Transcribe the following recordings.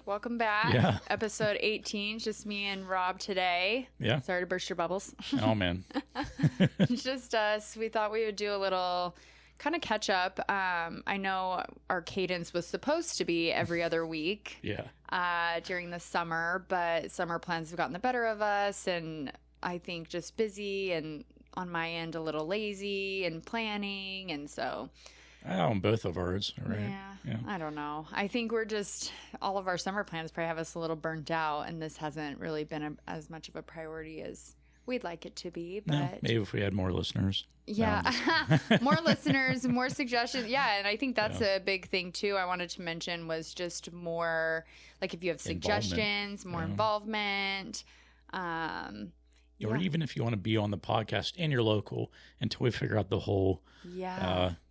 Welcome back. Yeah. Episode 18, just me and Rob today. Yeah. Sorry to burst your bubbles. Oh, man. Just us. We thought we would do a little kind of catch up. I know our cadence was supposed to be every other week during the summer, but summer plans have gotten the better of us, and I think just busy and on my end a little lazy and planning, and so... On both of ours, right? Yeah, I don't know. I think we're just, all of our summer plans probably have us a little burnt out, and this hasn't really been as much of a priority as we'd like it to be. But no, maybe if we had more listeners. Yeah, more listeners, more suggestions. Yeah, and I think that's a big thing too. I wanted to mention was just more, like if you have suggestions, more involvement. Or even if you want to be on the podcast and you're local until we figure out the whole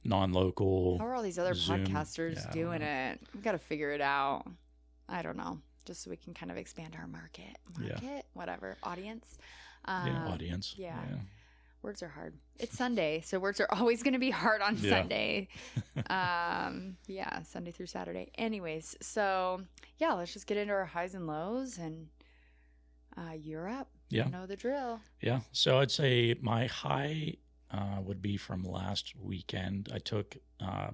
non-local. How are all these other Zoom podcasters doing it? We've got to figure it out. I don't know. Just so we can kind of expand our market, whatever, audience. Audience. Yeah. Words are hard. It's Sunday, so words are always going to be hard on Sunday. Sunday through Saturday. Anyways, so let's just get into our highs and lows, and you're up. Yeah. You know the drill. Yeah. So I'd say my high would be from last weekend. I took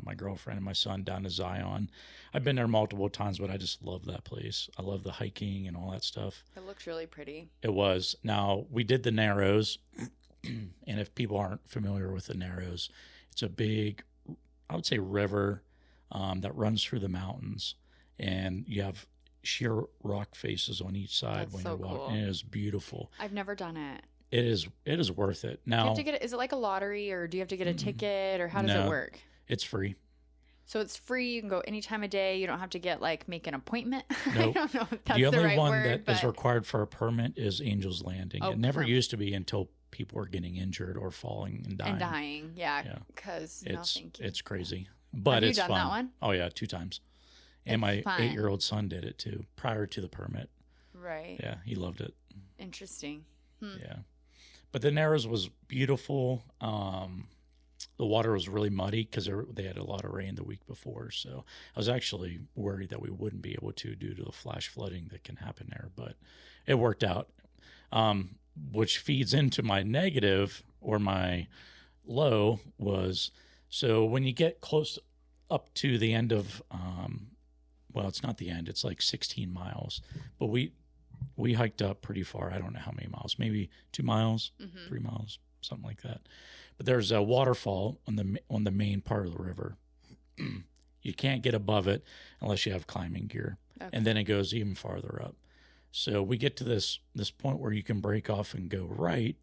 my girlfriend and my son down to Zion. I've been there multiple times, but I just love that place. I love the hiking and all that stuff. It looks really pretty. It was. Now, we did the Narrows, and if people aren't familiar with the Narrows, it's a big, I would say, river that runs through the mountains, and you have sheer rock faces on each side. That's so cool. And it is beautiful. I've never done it. It is worth it. Now, do you have to get it, is it like a lottery, or do you have to get a ticket, or how does it work? It's free. So it's free. You can go any time of day. You don't have to make an appointment. Nope. I don't know if that's the the only right one word, that is required for a permit is Angel's Landing. Oh, it never used to be until people were getting injured or falling and dying. Because it's crazy. But have it's you done fun. That one? Oh yeah, 2 times. And my 8-year-old son did it too, prior to the permit. Right. Yeah, he loved it. Interesting. Yeah. But the Narrows was beautiful. The water was really muddy because they had a lot of rain the week before. So I was actually worried that we wouldn't be able to due to the flash flooding that can happen there. But it worked out, which feeds into my negative or my low was, so when you get close up to the end of well, it's not the end. It's like 16 miles. But we hiked up pretty far. I don't know how many miles. Maybe 2 miles, 3 miles, something like that. But there's a waterfall on the main part of the river. You can't get above it unless you have climbing gear. Okay. And then it goes even farther up. So we get to this point where you can break off and go right.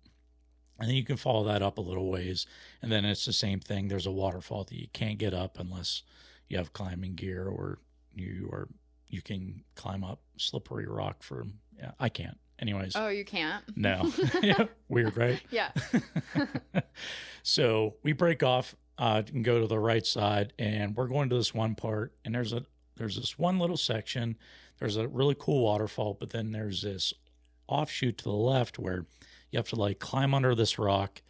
And then you can follow that up a little ways. And then it's the same thing. There's a waterfall that you can't get up unless you have climbing gear, or you can climb up slippery rock I can't. Anyways. Oh, you can't? No. Yeah, weird, right? Yeah. So we break off and go to the right side, and we're going to this one part, and there's this one little section. There's a really cool waterfall, but then there's this offshoot to the left where you have to climb under this rock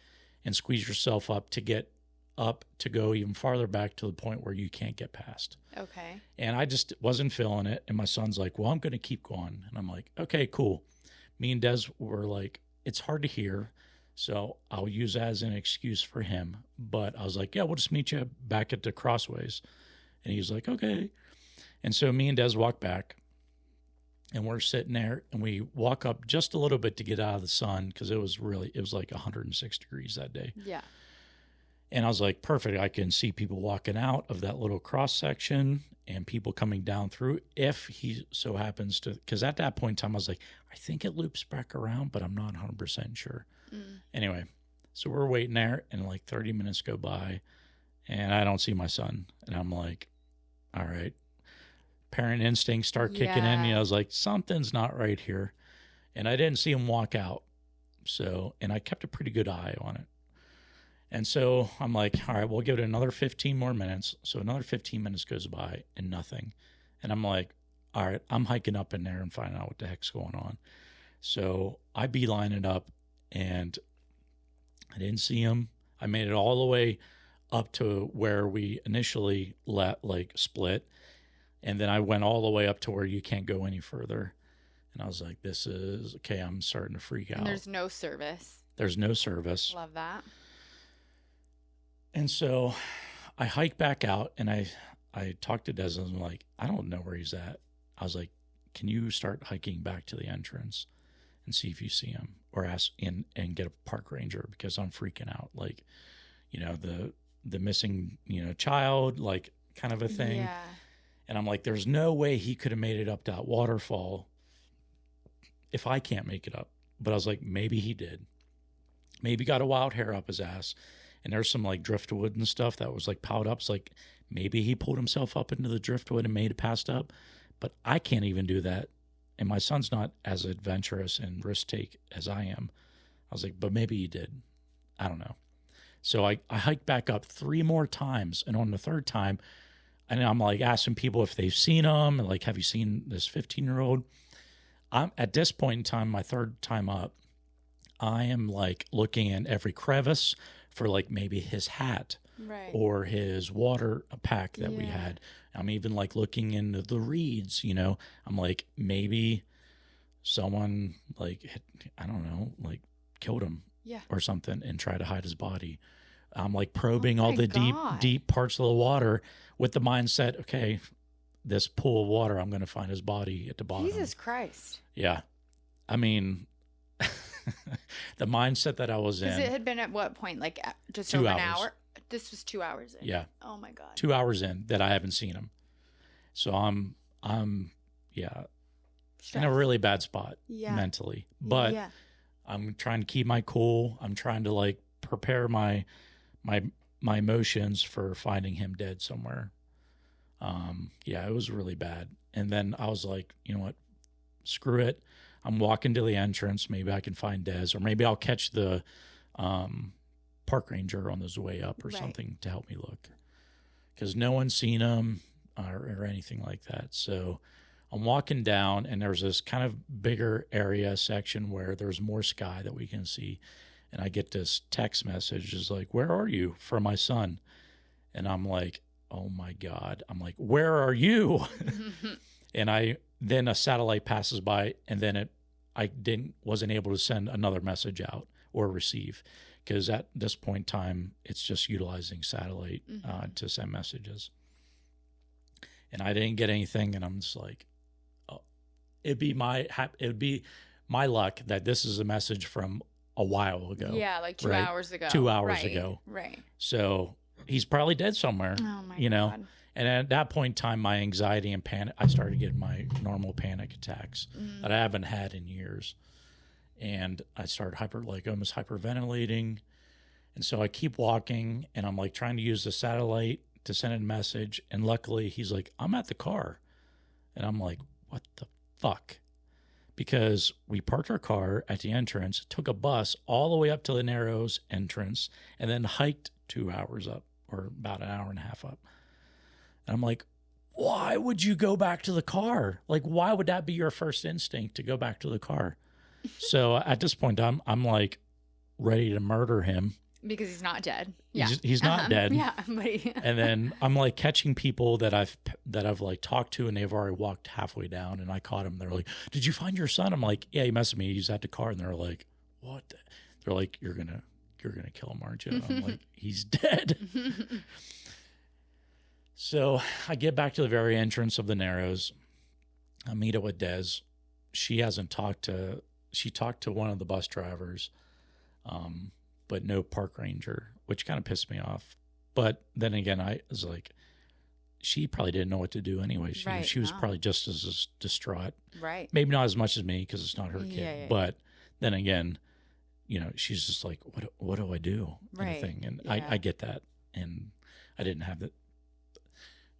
and squeeze yourself up to get up to go even farther back to the point where you can't get past. Okay. And I just wasn't feeling it. And my son's like, well, I'm going to keep going. And I'm like, okay, cool. Me and Des were like, it's hard to hear, so I'll use that as an excuse for him. But I was like, yeah, we'll just meet you back at the crossways. And he's like, okay. And so me and Des walk back, and we're sitting there, and we walk up just a little bit to get out of the sun because it was like 106 degrees that day. Yeah. And I was like, perfect. I can see people walking out of that little cross section and people coming down through if he so happens to, because at that point in time, I was like, I think it loops back around, but I'm not 100% sure. Anyway, so we're waiting there, and 30 minutes go by, and I don't see my son. And I'm like, all right. Parent instincts start kicking in. I was like, something's not right here. And I didn't see him walk out. So, and I kept a pretty good eye on it. And so I'm like, all right, we'll give it another 15 more minutes. So another 15 minutes goes by and nothing. And I'm like, all right, I'm hiking up in there and finding out what the heck's going on. So I beeline it up, and I didn't see him. I made it all the way up to where we initially split. And then I went all the way up to where you can't go any further. And I was like, this is okay. I'm starting to freak out. And there's no service. There's no service. Love that. And so I hiked back out, and I talked to Des, and I'm like, I don't know where he's at. I was like, can you start hiking back to the entrance and see if you see him, or ask and get a park ranger, because I'm freaking out. Like, you know, the missing, you know, child, like kind of a thing. Yeah. And I'm like, there's no way he could have made it up that waterfall if I can't make it up. But I was like, maybe he did. Maybe got a wild hair up his ass. And there's some like driftwood and stuff that was like piled up. It's like maybe he pulled himself up into the driftwood and made it past up. But I can't even do that. And my son's not as adventurous and risk take as I am. I was like, but maybe he did. I don't know. So I hiked back up 3 more times. And on the 3rd time, and I'm like asking people if they've seen him. And like, have you seen this 15-year-old? I'm at this point in time, my 3rd time up, I am like looking in every crevice for like maybe his hat, right, or his water pack that we had. I'm even like looking into the reeds, you know. I'm like, maybe someone like, I don't know, like killed him or something and tried to hide his body. I'm like probing all the deep parts of the water with the mindset, okay, this pool of water, I'm going to find his body at the bottom. Jesus Christ. Yeah. I mean, the mindset that I was in. Because it had been at what point? Like just 2 over hours. an hour? This was 2 hours in. Yeah. Oh my God. 2 hours in that I haven't seen him. So I'm stressed. In a really bad spot mentally. But I'm trying to keep my cool. I'm trying to like prepare my emotions for finding him dead somewhere. It was really bad. And then I was like, you know what? Screw it. I'm walking to the entrance. Maybe I can find Des, or maybe I'll catch the park ranger on his way up or something to help me look. Because no one's seen him or anything like that. So I'm walking down, and there's this kind of bigger area section where there's more sky that we can see. And I get this text message, is like, where are you? From my son. And I'm like, oh my God. I'm like, where are you? And then a satellite passes by, and then I wasn't able to send another message out or receive, because at this point in time, it's just utilizing satellite to send messages. And I didn't get anything, and I'm just like, oh, it'd be my luck that this is a message from a while ago. Yeah, like 2 hours ago. 2 hours ago. Right. So he's probably dead somewhere. Oh my God. And at that point in time, my anxiety and panic, I started getting my normal panic attacks that I haven't had in years. And I started almost hyperventilating. And so I keep walking, and I'm like trying to use the satellite to send a message. And luckily he's like, I'm at the car. And I'm like, what the fuck? Because we parked our car at the entrance, took a bus all the way up to the Narrows entrance, and then hiked 2 hours up, or about an hour and a half up. And I'm like, why would you go back to the car? Like, why would that be your first instinct, to go back to the car? So at this point, I'm like ready to murder him. Because he's not dead. Yeah. He's not dead. Yeah. And then I'm like catching people that I've like talked to, and they've already walked halfway down, and I caught him. They're like, did you find your son? I'm like, yeah, he messaged me. He's at the car. And they're like, what? They're like, you're going to kill him, aren't you? And I'm like, he's dead. So I get back to the very entrance of the Narrows. I meet up with Des. She talked to one of the bus drivers, but no park ranger, which kind of pissed me off. But then again, I was like, she probably didn't know what to do anyway. She was probably just as distraught. Right. Maybe not as much as me, because it's not her kid. Yeah. But then again, you know, she's just like, what do I do? Kind of thing. And I get that. And I didn't have that.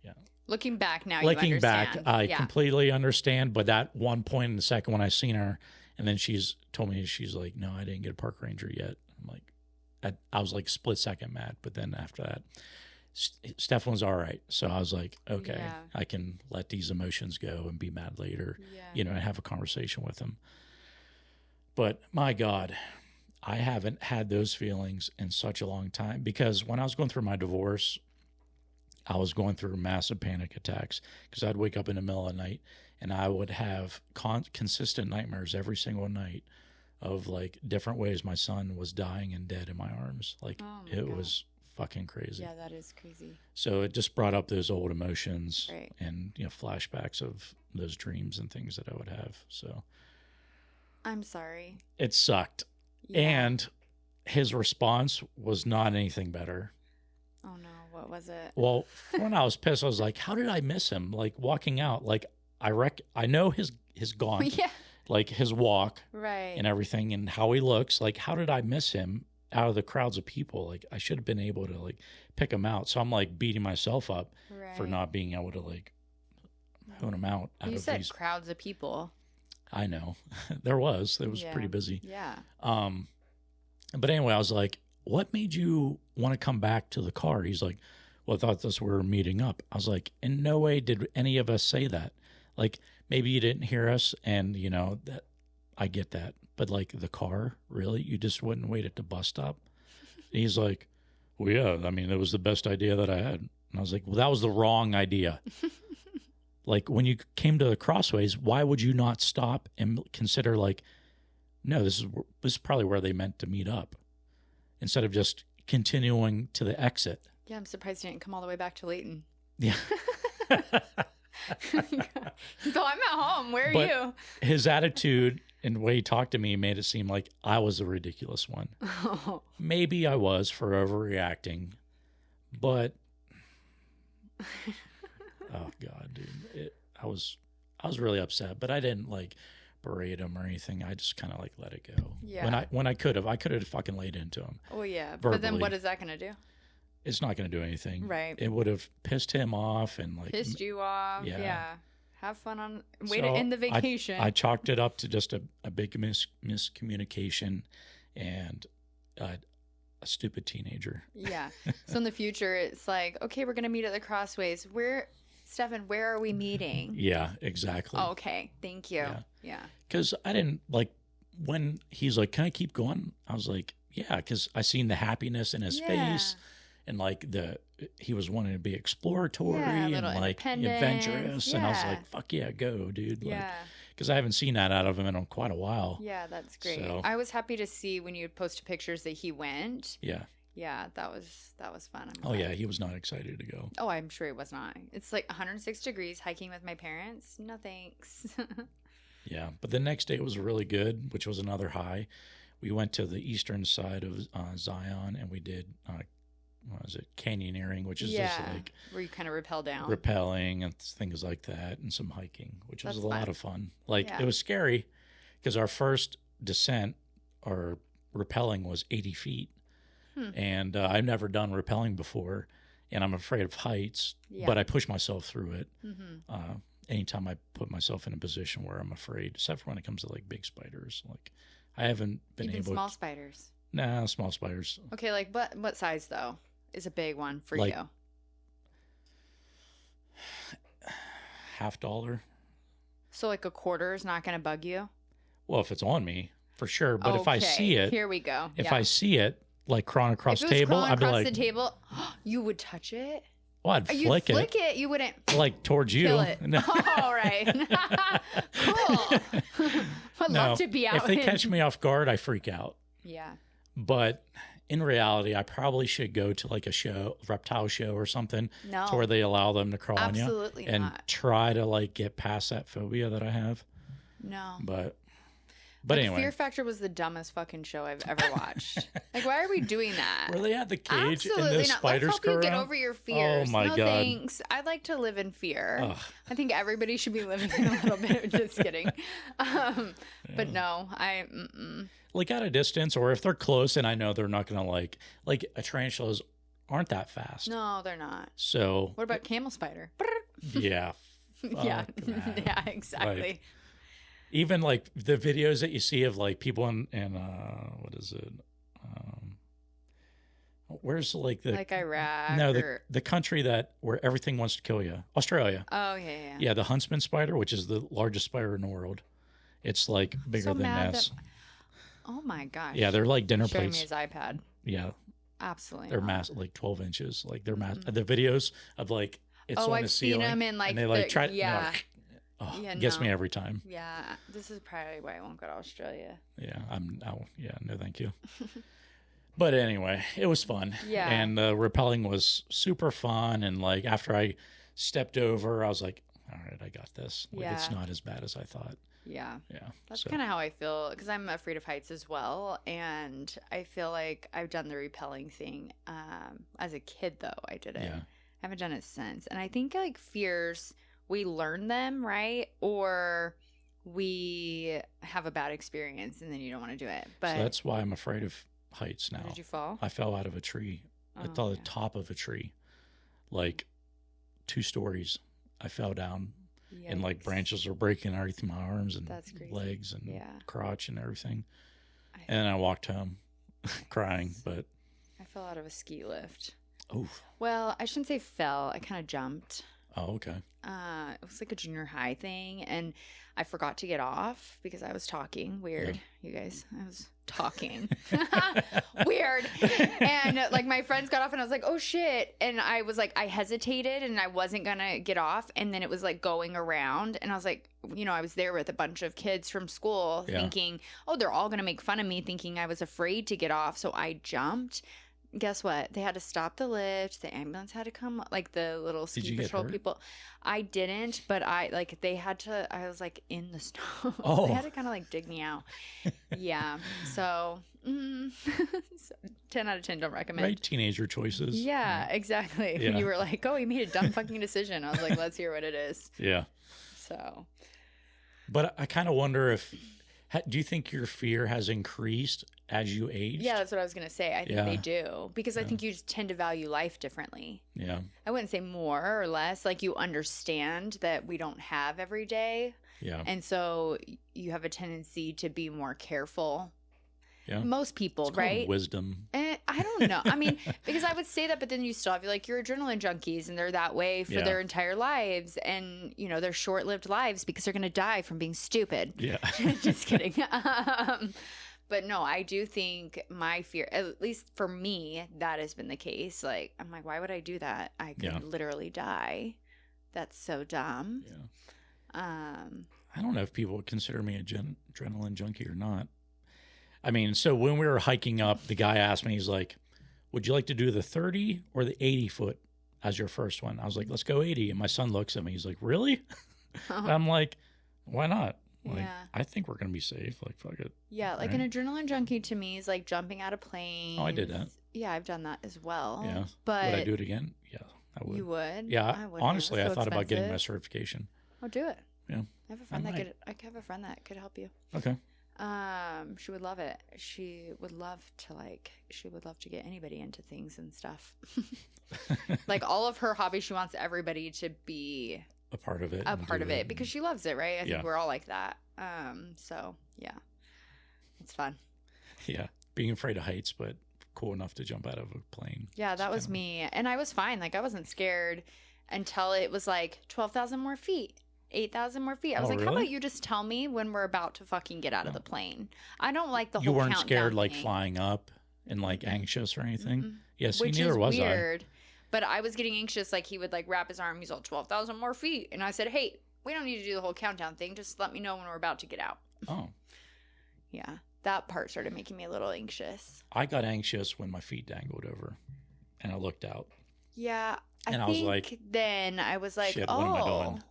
Yeah. Looking back now, Looking you understand. back, I completely understand. But that one point in the second when I seen her, and then she's told me, she's like, no, I didn't get a park ranger yet. I'm like, I was like split second mad. But then after that, Stefan was all right. So I was like, okay, I can let these emotions go and be mad later, you know, and have a conversation with him. But my God, I haven't had those feelings in such a long time, because when I was going through my divorce, I was going through massive panic attacks because I'd wake up in the middle of the night and I would have consistent nightmares every single night of like different ways my son was dying and dead in my arms. Like it was fucking crazy. Yeah, that is crazy. So it just brought up those old emotions right. and, you know, flashbacks of those dreams and things that I would have. So I'm sorry. It sucked. Yeah. And his response was not anything better. Oh no, what was it? Well, when I was pissed, I was like, how did I miss him? Like walking out, like I know his gaunt, yeah. like his walk right. and everything and how he looks. Like, how did I miss him out of the crowds of people? Like, I should have been able to like pick him out. So I'm like beating myself up for not being able to like hone him out. You said crowds of people. I know. It was pretty busy. Yeah. But anyway, I was like, what made you want to come back to the car? He's like, well, I thought we were meeting up. I was like, in no way did any of us say that. Like, maybe you didn't hear us and, you know, that I get that. But like the car, really? You just wouldn't wait at the bus stop? And he's like, well, yeah, I mean, it was the best idea that I had. And I was like, well, that was the wrong idea. Like when you came to the crossways, why would you not stop and consider like, no, this is probably where they meant to meet up, instead of just continuing to the exit. Yeah, I'm surprised you didn't come all the way back to Layton. Yeah. So I'm at home. Where are you? His attitude and the way he talked to me made it seem like I was the ridiculous one. Oh. Maybe I was for overreacting, but oh God, dude, I was really upset, but I didn't like berate him or anything. I just kind of like let it go. Yeah. When I could have fucking laid into him. Oh yeah. Verbally. But then what is that going to do? It's not going to do anything. Right. It would have pissed him off and like pissed you off. Yeah. Have fun on way to So end the vacation. I chalked it up to just a big miscommunication and a stupid teenager. Yeah. So in the future, it's like, okay, we're going to meet at the crossways. Stefan, where are we meeting? Yeah, exactly. Oh, okay. Thank you. Yeah. Because I didn't like when he's like, can I keep going? I was like, yeah, because I seen the happiness in his face and like he was wanting to be exploratory and like adventurous. And I was like, fuck yeah, go, dude. Like, because I haven't seen that out of him in quite a while. Yeah, that's great. So, I was happy to see when you posted pictures that he went. Yeah. Yeah, that was fun. Oh yeah, he was not excited to go. Oh, I'm sure he was not. It's like 106 degrees hiking with my parents. No thanks. Yeah, but the next day was really good, which was another high. We went to the eastern side of Zion and we did what was it, canyoneering, which is just like where you kind of rappel down, rappelling and things like that, and some hiking, which was a lot of fun. Like it was scary because our first descent or rappelling was 80 feet. And I've never done rappelling before, and I'm afraid of heights, but I push myself through it. Anytime I put myself in a position where I'm afraid, except for when it comes to like big spiders. Like I haven't been even able small spiders. Nah, small spiders. Okay, like what size though is a big one for like, you? $50. So like a quarter is not going to bug you? Well, if it's on me, for sure. But if I see it, here we go. If I see it, like crawling across the table, I'd be like, the table, you would touch it. Well, I'd flick it. Flick it. You wouldn't like towards you. Kill it. All right. Cool. I'd love to be out. If they catch me off guard, I freak out. Yeah. But in reality, I probably should go to like a reptile show or something, to where they allow them to crawl on you. Absolutely and not. Try to like get past that phobia that I have. No. But anyway. Fear Factor was the dumbest fucking show I've ever watched. Like, why are we doing that? Where they had the cage Absolutely and the not. spiders Let's help you get around? over your fears. Oh my God. Thanks. I like to live in fear. Ugh. I think everybody should be living in a little bit. Just kidding. But no, like at a distance, or if they're close and I know they're not going to like tarantulas aren't that fast. No, they're not. So what about camel spider? Yeah. Yeah. Yeah, exactly. Like, even like the videos that you see of like people in what is it? Where's like Iraq? No, the country where everything wants to kill you. Australia. Oh yeah. Yeah, the huntsman spider, which is the largest spider in the world. It's like bigger than this. Oh my gosh. Yeah, they're like dinner Showing plates. me his iPad. Yeah. Absolutely. They're massive, like 12 inches. Like they're massive. The videos of like it's on I've the ceiling. seen them in like and they like try. Yeah. Gets me every time. Yeah. This is probably why I won't go to Australia. Yeah. No, thank you. But anyway, it was fun. Yeah. And rappelling was super fun. And like after I stepped over, I was like, all right, I got this. Like it's not as bad as I thought. Yeah. Yeah. That's kind of how I feel because I'm afraid of heights as well. And I feel like I've done the rappelling thing. As a kid, though, I did it. Yeah. I haven't done it since. And I think like fears, we learn them, right? Or we have a bad experience and then you don't want to do it. But so that's why I'm afraid of heights now. Did you fall? I fell out of a tree. At the top of a tree. Like 2 stories. I fell down. Yikes. And like branches were breaking everything, my arms and legs and crotch and everything. And then I walked home crying, but I fell out of a ski lift. Oh. Well, I shouldn't say fell. I kind of jumped. Oh, okay. It was like a junior high thing, and I forgot to get off because I was talking. Weird, you guys. I was talking. Weird. And like my friends got off, and I was like, oh shit. And I was like, I hesitated, and I wasn't gonna get off, and then it was like going around, and I was like, you know, I was there with a bunch of kids from school, thinking, oh, they're all gonna make fun of me, thinking I was afraid to get off, so I jumped. Guess what? They had to stop the lift. The ambulance had to come, like the little ski patrol people. I didn't, but they had to, I was like in the snow. Oh. They had to kind of like dig me out. Yeah. So, 10 out of 10 don't recommend. Right. Teenager choices. Yeah, exactly. Yeah. You were like, oh, you made a dumb fucking decision. I was like, let's hear what it is. Yeah. So. But I kind of wonder do you think your fear has increased as you age? Yeah, that's what I was going to say. I think they do. Because I think you just tend to value life differently. Yeah. I wouldn't say more or less. Like you understand that we don't have every day. Yeah. And so you have a tendency to be more careful. Yeah. Most people, it's right? Called wisdom. I don't know. I mean, because I would say that, but then you still have like your adrenaline junkies, and they're that way for their entire lives, and you know they're short-lived lives because they're going to die from being stupid. Yeah. Just kidding. But no, I do think my fear, at least for me, that has been the case. Like I'm like, why would I do that? I could literally die. That's so dumb. Yeah. I don't know if people would consider me a adrenaline junkie or not. I mean, so when we were hiking up, the guy asked me, he's like, would you like to do the 30 or the 80 foot as your first one? I was like, let's go 80. And my son looks at me. He's like, really? I'm like, why not? Like, I think we're going to be safe. Like, fuck it. Yeah. Like an adrenaline junkie to me is like jumping out of planes. Oh, I did that. Yeah. I've done that as well. Yeah. But would I do it again? Yeah, I would. You would? Yeah. Honestly, I thought about getting my certification. Oh, do it. Yeah. I have a friend that could help you. Okay. She would love it. She would love to get anybody into things and stuff. Like all of her hobbies, she wants everybody to be a part of it. Because she loves it, right? I think we're all like that. So yeah, it's fun. Yeah. Being afraid of heights, but cool enough to jump out of a plane. Yeah, that was me. And I was fine. Like I wasn't scared until it was like 12,000 more feet. 8,000 more feet. I was like, really? How about you just tell me when we're about to fucking get out of the plane? I don't like the whole You weren't countdown scared like thing. flying up and like anxious or anything? Mm-mm. Yes, Which neither is was weird. But I was getting anxious. Like he would like wrap his arm. He's all 12,000 more feet. And I said, hey, we don't need to do the whole countdown thing. Just let me know when we're about to get out. Oh. Yeah. That part started making me a little anxious. I got anxious when my feet dangled over and I looked out. Yeah. I was like, then I was like, shit, what am I doing?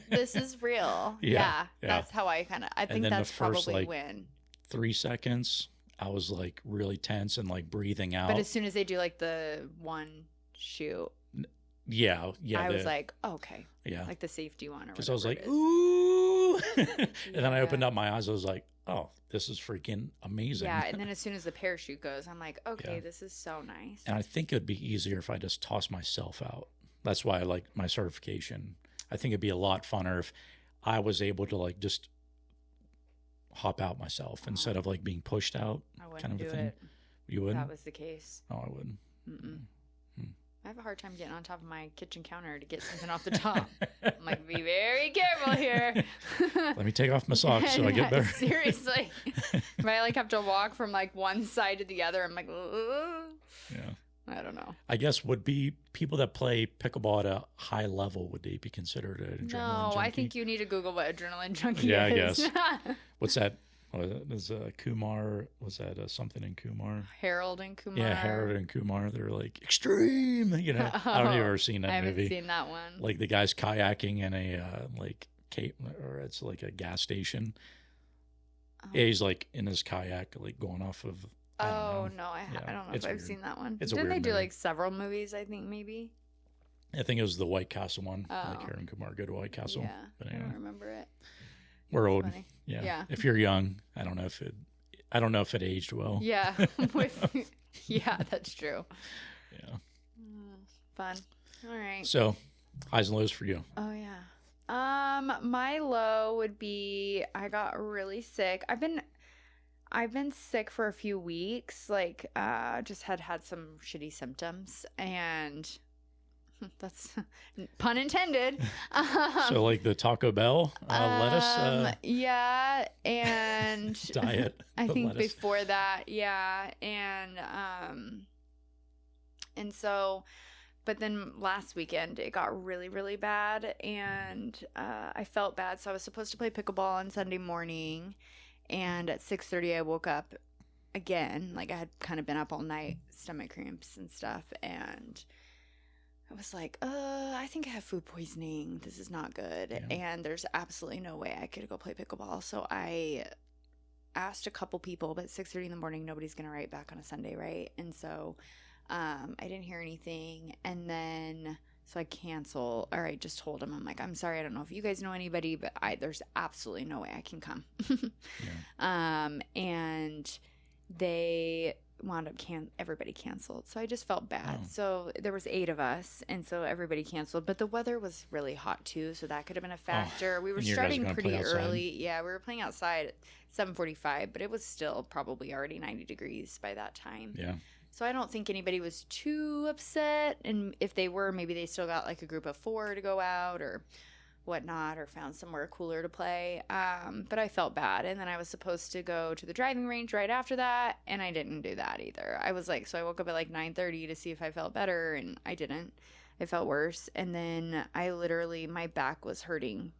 This is real. Yeah. That's how I I think that's probably when. 3 seconds, I was like really tense and like breathing out. But as soon as they do like the one shoot. Yeah. I was like, okay. Yeah. Like the safety one or whatever. Because I was like, ooh. And then I opened up my eyes. I was like, oh, this is freaking amazing. Yeah. And then as soon as the parachute goes, I'm like, okay, this is so nice. And I think it'd be easier if I just tossed myself out. That's why I like my certification. I think it'd be a lot funner if I was able to like just hop out myself instead of like being pushed out. I wouldn't kind of do a thing. it. You wouldn't? That was the case. Oh, I wouldn't. I have a hard time getting on top of my kitchen counter to get something off the top. I'm like, be very careful here. Let me take off my socks so I get better. Seriously. If I like have to walk from like one side to the other, I'm like, ooh. Yeah. I don't know. I guess would be people that play pickleball at a high level, would they be considered an adrenaline junkie? No, I think you need to Google what adrenaline junkie yeah, is. I guess. What's that? Was Kumar, was that something in Kumar? Harold and Kumar. Yeah, Harold and Kumar. They're like extreme, I don't know if you've ever seen that movie. I haven't seen that one. Like the guy's kayaking in a or it's like a gas station. Oh. Yeah, he's like in his kayak, like going off of. I don't know if I've seen that one. Didn't they do like several movies? I think maybe. I think it was the White Castle one. Like Harold and Kumar go to White Castle. Yeah, but anyway. I don't remember it. We're old. Yeah. If you're young, I don't know if it aged well. Yeah. Yeah, that's true. Yeah. Fun. All right. So, highs and lows for you. Oh yeah. My low would be I got really sick. I've been sick for a few weeks. Like, just had some shitty symptoms, and that's pun intended. So like the Taco Bell lettuce? Yeah, and diet. I think lettuce. Before that, yeah, and so, but then last weekend it got really, really bad, and I felt bad. So I was supposed to play pickleball on Sunday morning, and at 6:30 I woke up again. Like I had kind of been up all night, stomach cramps and stuff, and I was like, I think I have food poisoning. This is not good. Yeah. And there's absolutely no way I could go play pickleball. So I asked a couple people, but 6:30 in the morning, nobody's going to write back on a Sunday, right? And so I didn't hear anything. And then, so I canceled, or I just told them, I'm like, I'm sorry, I don't know if you guys know anybody, but there's absolutely no way I can come. Yeah. And they wound up everybody canceled, so I just felt bad. So there was 8 of us, and so everybody canceled, but the weather was really hot too, so that could have been a factor. We were starting pretty early. Yeah, we were playing outside at 7:45, but it was still probably already 90 degrees by that time. Yeah, so I don't think anybody was too upset, and if they were, maybe they still got like a group of 4 to go out or whatnot, or found somewhere cooler to play. But I felt bad. And then I was supposed to go to the driving range right after that, and I didn't do that either. I was like, so I woke up at like 9:30 to see if I felt better, and I didn't. I felt worse. And then my back was hurting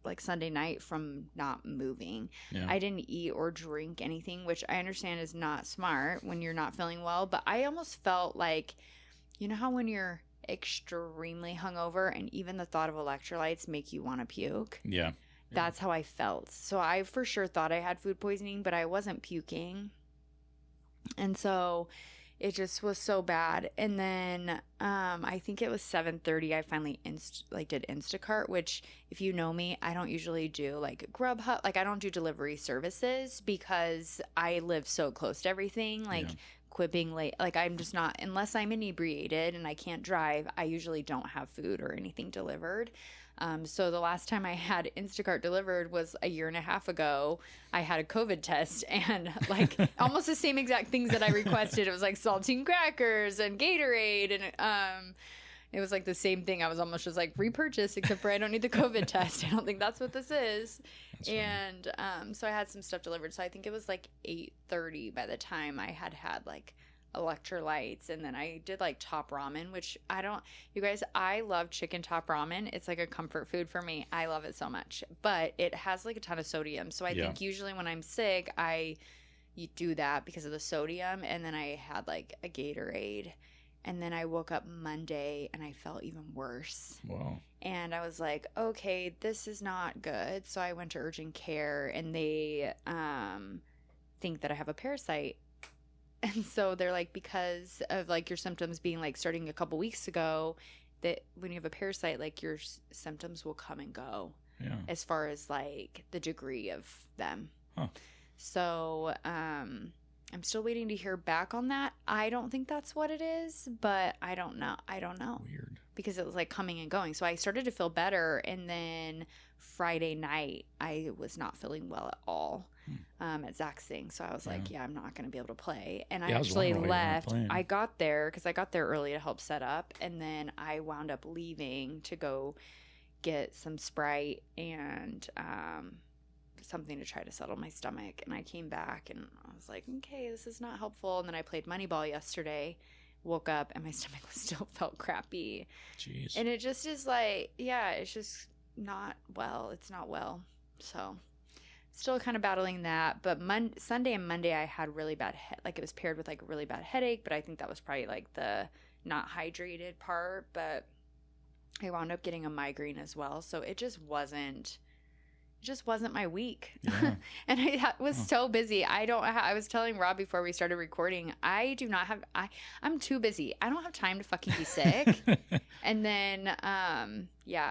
like Sunday night from not moving. Yeah. I didn't eat or drink anything, which I understand is not smart when you're not feeling well, but I almost felt like, you know how when you're extremely hungover and even the thought of electrolytes make you want to puke? Yeah. That's how I felt. So I for sure thought I had food poisoning, but I wasn't puking. And so it just was so bad. And then I think it was 7:30 I finally did Instacart, which if you know me, I don't usually do like Grubhub. Like I don't do delivery services because I live so close to everything. Like quipping late, like I'm just not, unless I'm inebriated and I can't drive, I usually don't have food or anything delivered. So the last time I had Instacart delivered was a year and a half ago. I had a COVID test and like almost the same exact things that I requested. It was like saltine crackers and Gatorade, and it was like the same thing. I was almost just like repurchase, except for I don't need the COVID test. I don't think that's what this is. That's and so I had some stuff delivered. So I think it was like 8:30 by the time I had like electrolytes, and then I did like top ramen, which you guys, I love chicken top ramen. It's like a comfort food for me. I love it so much, but it has like a ton of sodium. So I think usually when I'm sick, you do that because of the sodium. And then I had like a Gatorade, and then I woke up Monday and I felt even worse. Wow. And I was like, okay, this is not good. So I went to urgent care, and they think that I have a parasite. And so they're like, because of like your symptoms being like starting a couple weeks ago, that when you have a parasite, like your symptoms will come and go as far as like the degree of them. Huh. So I'm still waiting to hear back on that. I don't think that's what it is, but I don't know. Weird. Because it was like coming and going. So I started to feel better, and then Friday night I was not feeling well at all. At Zach's thing. So I was like, I'm not going to be able to play. And I actually left. I got there because I got there early to help set up. And then I wound up leaving to go get some Sprite and something to try to settle my stomach. And I came back and I was like, okay, this is not helpful. And then I played Moneyball yesterday, woke up, and my stomach still felt crappy. Jeez. And it just is like, yeah, it's just not well. It's not well. So still kind of battling that. But Sunday and Monday I had really bad like it was paired with like a really bad headache, but I think that was probably like the not hydrated part. But I wound up getting a migraine as well. So it just wasn't my week. Yeah. And I was so busy. I was telling Rob before we started recording, I'm too busy. I don't have time to fucking be sick. And then,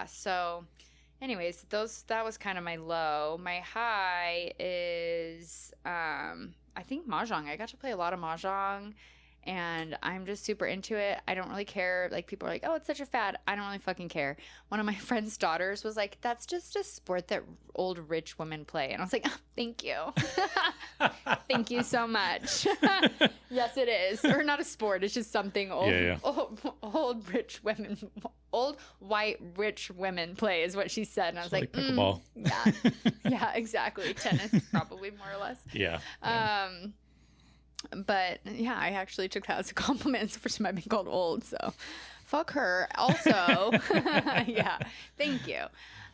so anyways, that was kind of my low. My high is, I think Mahjong. I got to play a lot of Mahjong. And I'm just super into it. I don't really care. Like, people are like, oh, it's such a fad. I don't really fucking care. One of my friend's daughters was like, that's just a sport that old rich women play. And I was like, oh, thank you. Thank you so much. Yes, it is. Or not a sport. It's just something old rich women, old white rich women play is what she said. And I was like pickleball. Yeah. Yeah, exactly. Tennis, probably more or less. Yeah. But yeah, I actually took that as a compliment. It's the first time I've been called old, so fuck her. Also, yeah, thank you.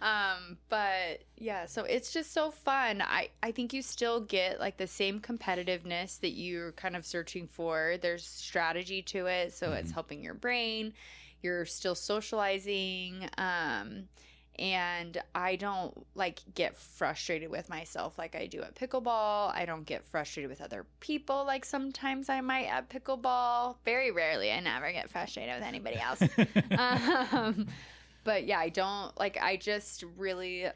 But yeah, so it's just so fun. I think you still get like the same competitiveness that you're kind of searching for. There's strategy to it, so it's helping your brain. You're still socializing. And I don't like get frustrated with myself like I do at pickleball. I don't get frustrated with other people like sometimes I might at pickleball. Very rarely. I never get frustrated with anybody else. But yeah, I just really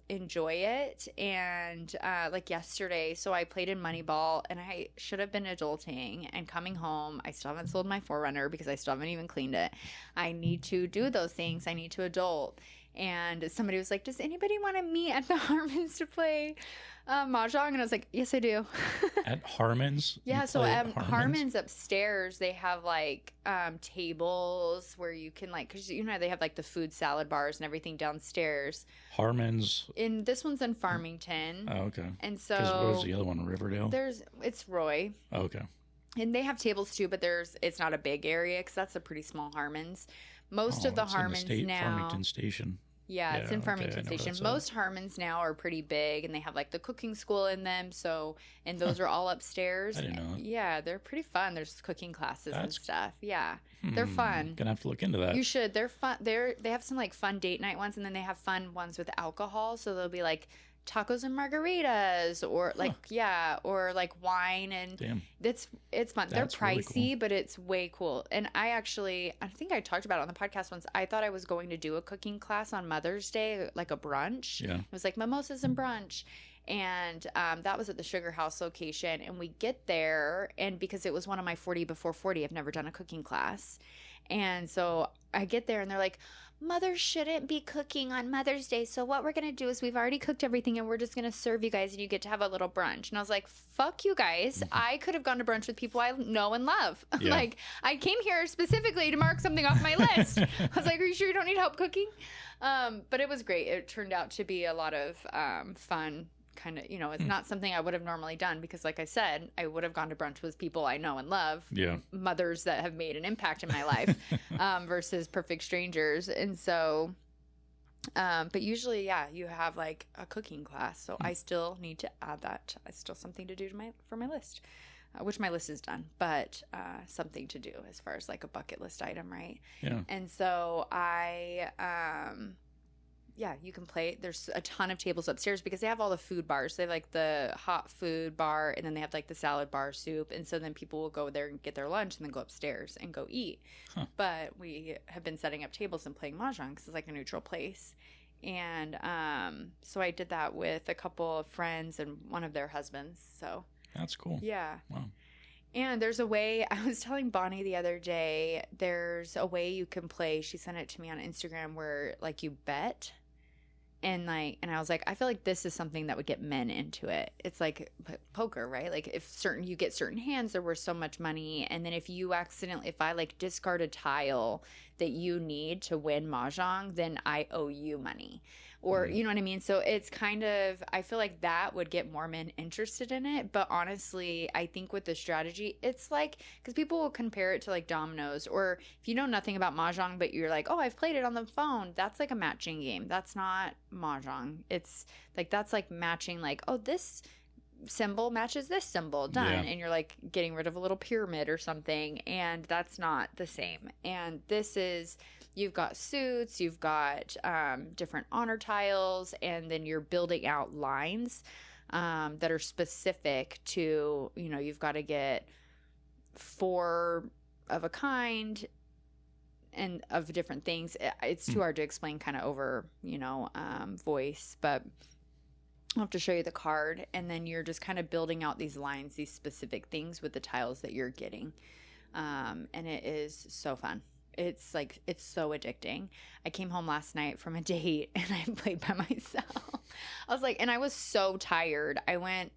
enjoy it. And like yesterday, so I played in Moneyball and I should have been adulting, and coming home, I still haven't sold my Forerunner because I still haven't even cleaned it. I need to do those things. I need to adult. And somebody was like, does anybody want to meet at the Harmons to play Mahjong? And I was like, yes, I do. At Harmons? Yeah, so at Harmons upstairs, they have like tables where you can like, because they have like the food salad bars and everything downstairs. Harmons? This one's in Farmington. Oh, okay. And so. What was the other one, Riverdale? It's Roy. Oh, okay. And they have tables too, but it's not a big area because that's a pretty small Harmons. Most of the Harmons now. Farmington Station. Yeah, it's in Farmington Station. Most Harmons now are pretty big, and they have like the cooking school in them. And those are all upstairs. I didn't know that. Yeah, they're pretty fun. There's cooking classes and stuff. Yeah, they're fun. Gonna have to look into that. You should. They're fun. They have some like fun date night ones, and then they have fun ones with alcohol. So they'll be like tacos and margaritas, or like or like wine, and damn, it's fun. They're pricey, really cool. but it's way cool. And I think I talked about it on the podcast once. I thought I was going to do a cooking class on Mother's Day, like a brunch. Yeah, it was like mimosas and brunch. And that was at the Sugar House location. And we get there, and because it was one of my 40 before 40, I've never done a cooking class. And so I get there, and they're like, Mothers shouldn't be cooking on Mother's Day. So what we're going to do is we've already cooked everything, and we're just going to serve you guys, and you get to have a little brunch. And I was like, fuck you guys. I could have gone to brunch with people I know and love. Yeah. Like, I came here specifically to mark something off my list. I was like, are you sure you don't need help cooking? But it was great. It turned out to be a lot of fun. Kind of, it's not something I would have normally done because, like I said, I would have gone to brunch with people I know and love. Yeah. Mothers that have made an impact in my life versus perfect strangers. And so, but usually, yeah, you have like a cooking class. So I still need to add that. It's still something to do for my list, which my list is done, but something to do as far as like a bucket list item, right? Yeah. And so yeah, you can play. There's a ton of tables upstairs because they have all the food bars. They have like the hot food bar, and then they have like the salad bar, soup. And so then people will go there and get their lunch and then go upstairs and go eat. Huh. But we have been setting up tables and playing Mahjong because it's like a neutral place. And so I did that with a couple of friends and one of their husbands. So that's cool. Yeah. Wow. And there's a way, I was telling Bonnie the other day, there's a way you can play. She sent it to me on Instagram where like you bet. And I was like, I feel like this is something that would get men into it. It's like poker, right? Like if you get certain hands, they're worth so much money. And then if I like discard a tile that you need to win Mahjong, then I owe you money. or you know what I mean? So it's kind of, I feel like that would get more men interested in it. But honestly, I think with the strategy, it's like, because people will compare it to like dominoes, or if you know nothing about mahjong, but you're like, oh, I've played it on the phone. That's like a matching game. That's not mahjong. It's like, that's like matching, like, oh, this symbol matches this symbol, done. Yeah. And you're like getting rid of a little pyramid or something. And that's not the same. And this is, you've got suits, you've got different honor tiles, and then you're building out lines that are specific to, you know, you've got to get 4 of a kind and of different things. It's too hard to explain kind of over, you know, voice, but I'll have to show you the card, and then you're just kind of building out these lines, these specific things with the tiles that you're getting. And it is so fun. It's like, it's so addicting. I came home last night from a date and I played by myself. I was like, and I was so tired. I went,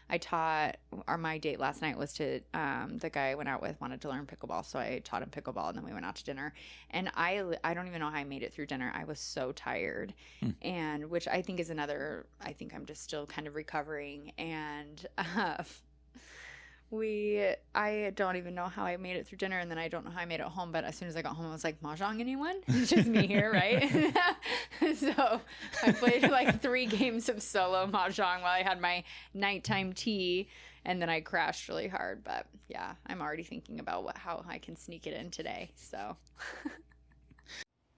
I taught, or my date last night was to, the guy I went out with wanted to learn pickleball. So I taught him pickleball, and then we went out to dinner, and I don't even know how I made it through dinner. I was so tired. And which I think is another, I think I'm just still kind of recovering. And, I don't even know how I made it through dinner, and then I don't know how I made it home, but as soon as I got home, I was like, mahjong anyone? It's just me here, right? So I played like 3 games of solo mahjong while I had my nighttime tea, and then I crashed really hard. But yeah, I'm already thinking about how I can sneak it in today. So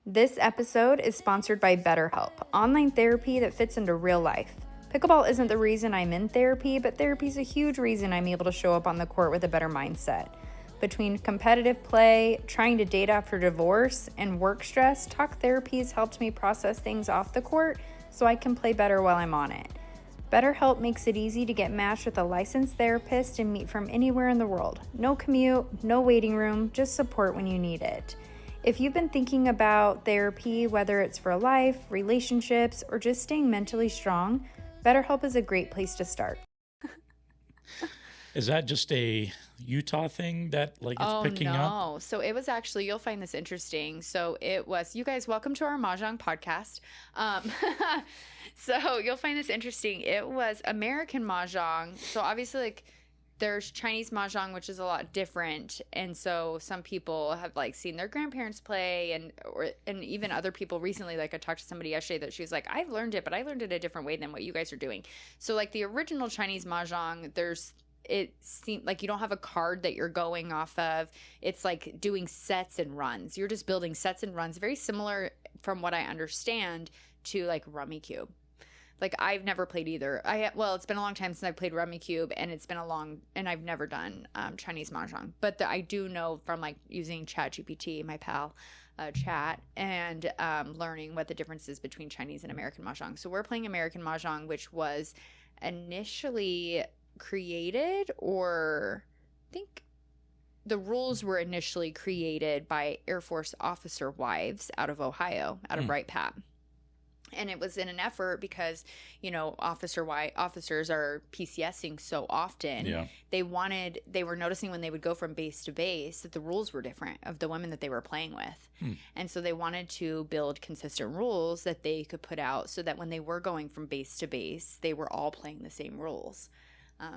this episode is sponsored by BetterHelp, online therapy that fits into real life. Pickleball isn't the reason I'm in therapy, but therapy is a huge reason I'm able to show up on the court with a better mindset. Between competitive play, trying to date after divorce, and work stress, talk therapy has helped me process things off the court so I can play better while I'm on it. BetterHelp makes it easy to get matched with a licensed therapist and meet from anywhere in the world. No commute, no waiting room, just support when you need it. If you've been thinking about therapy, whether it's for life, relationships, or just staying mentally strong, BetterHelp is a great place to start. Is that just a Utah thing that like it's picking up? Oh, no. So it was actually, you'll find this interesting. So it was, you guys, welcome to our Mahjong podcast. So you'll find this interesting. It was American Mahjong. So obviously, like, there's Chinese Mahjong, which is a lot different. And so some people have like seen their grandparents play, and even other people recently, like I talked to somebody yesterday that she was like, I've learned it, but I learned it a different way than what you guys are doing. So like the original Chinese Mahjong, it seemed like you don't have a card that you're going off of. It's like doing sets and runs. You're just building sets and runs, very similar from what I understand to like Rummy Cube. Like, I've never played either. It's been a long time since I played Rummy Cube, and and I've never done Chinese Mahjong. But I do know from, like, using ChatGPT, my pal, chat, and learning what the difference is between Chinese and American Mahjong. So we're playing American Mahjong, which was initially created, or I think the rules were initially created by Air Force officer wives out of Ohio, out of Wright Pat. And it was in an effort because, you know, officers are PCSing so often. Yeah. They were noticing when they would go from base to base that the rules were different of the women that they were playing with. And so they wanted to build consistent rules that they could put out so that when they were going from base to base, they were all playing the same rules.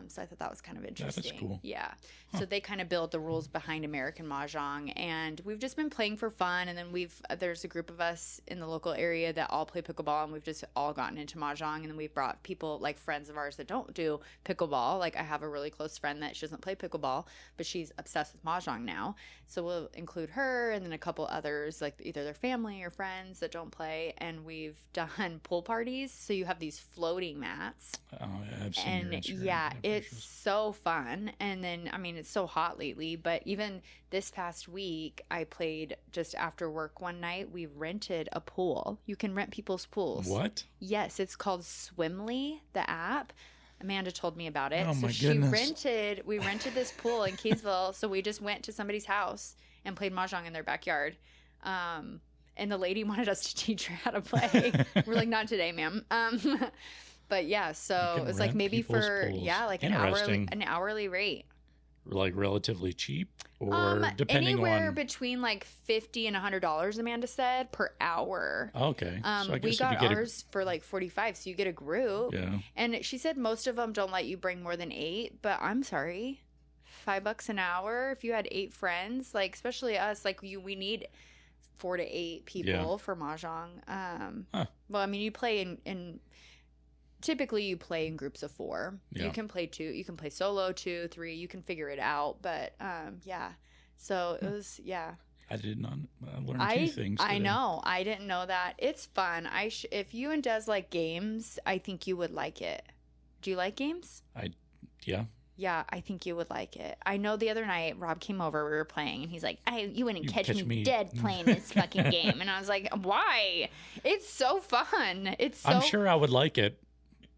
So I thought that was kind of interesting. That is cool. Yeah. Huh. So they kind of built the rules behind American Mahjong, and we've just been playing for fun. And then there's a group of us in the local area that all play pickleball, and we've just all gotten into Mahjong. And then we've brought people, like friends of ours that don't do pickleball. Like I have a really close friend that she doesn't play pickleball, but she's obsessed with Mahjong now. So we'll include her and then a couple others, like either their family or friends that don't play. And we've done pool parties. So you have these floating mats. Oh, yeah, I've seen your Instagram. Yeah, it's so fun. And then, I mean, it's so hot lately, but even this past week, I played just after work one night. We rented a pool. You can rent people's pools. What? Yes, it's called Swimly, the app. Amanda told me about it. Oh, so my goodness. We rented this pool in Kaysville. So we just went to somebody's house and played Mahjong in their backyard. And the lady wanted us to teach her how to play. We're like, not today, ma'am. But yeah, so it was like maybe for, pools. like an hourly rate. like relatively cheap, or depending anywhere on between like $50 and $100, Amanda said, per hour. Okay. So I guess we got ours for like 45, so you get a group. Yeah. And she said most of them don't let you bring more than 8, but I'm sorry, $5 an hour if you had 8 friends, like especially us, like we need 4 to 8 people for mahjong. Well, I mean, you play in typically you play in groups of 4. You can play 2, you can play solo 2, 3, you can figure it out. But so it was I did not learn 2 things today. I know, I didn't know that. It's fun. If you and Des like games, I think you would like it. Do you like games? Yeah, I think you would like it. I know the other night Rob came over, we were playing, and he's like, you wouldn't catch me dead playing this fucking game. And I was like, why? It's so fun. I'm sure I would like it,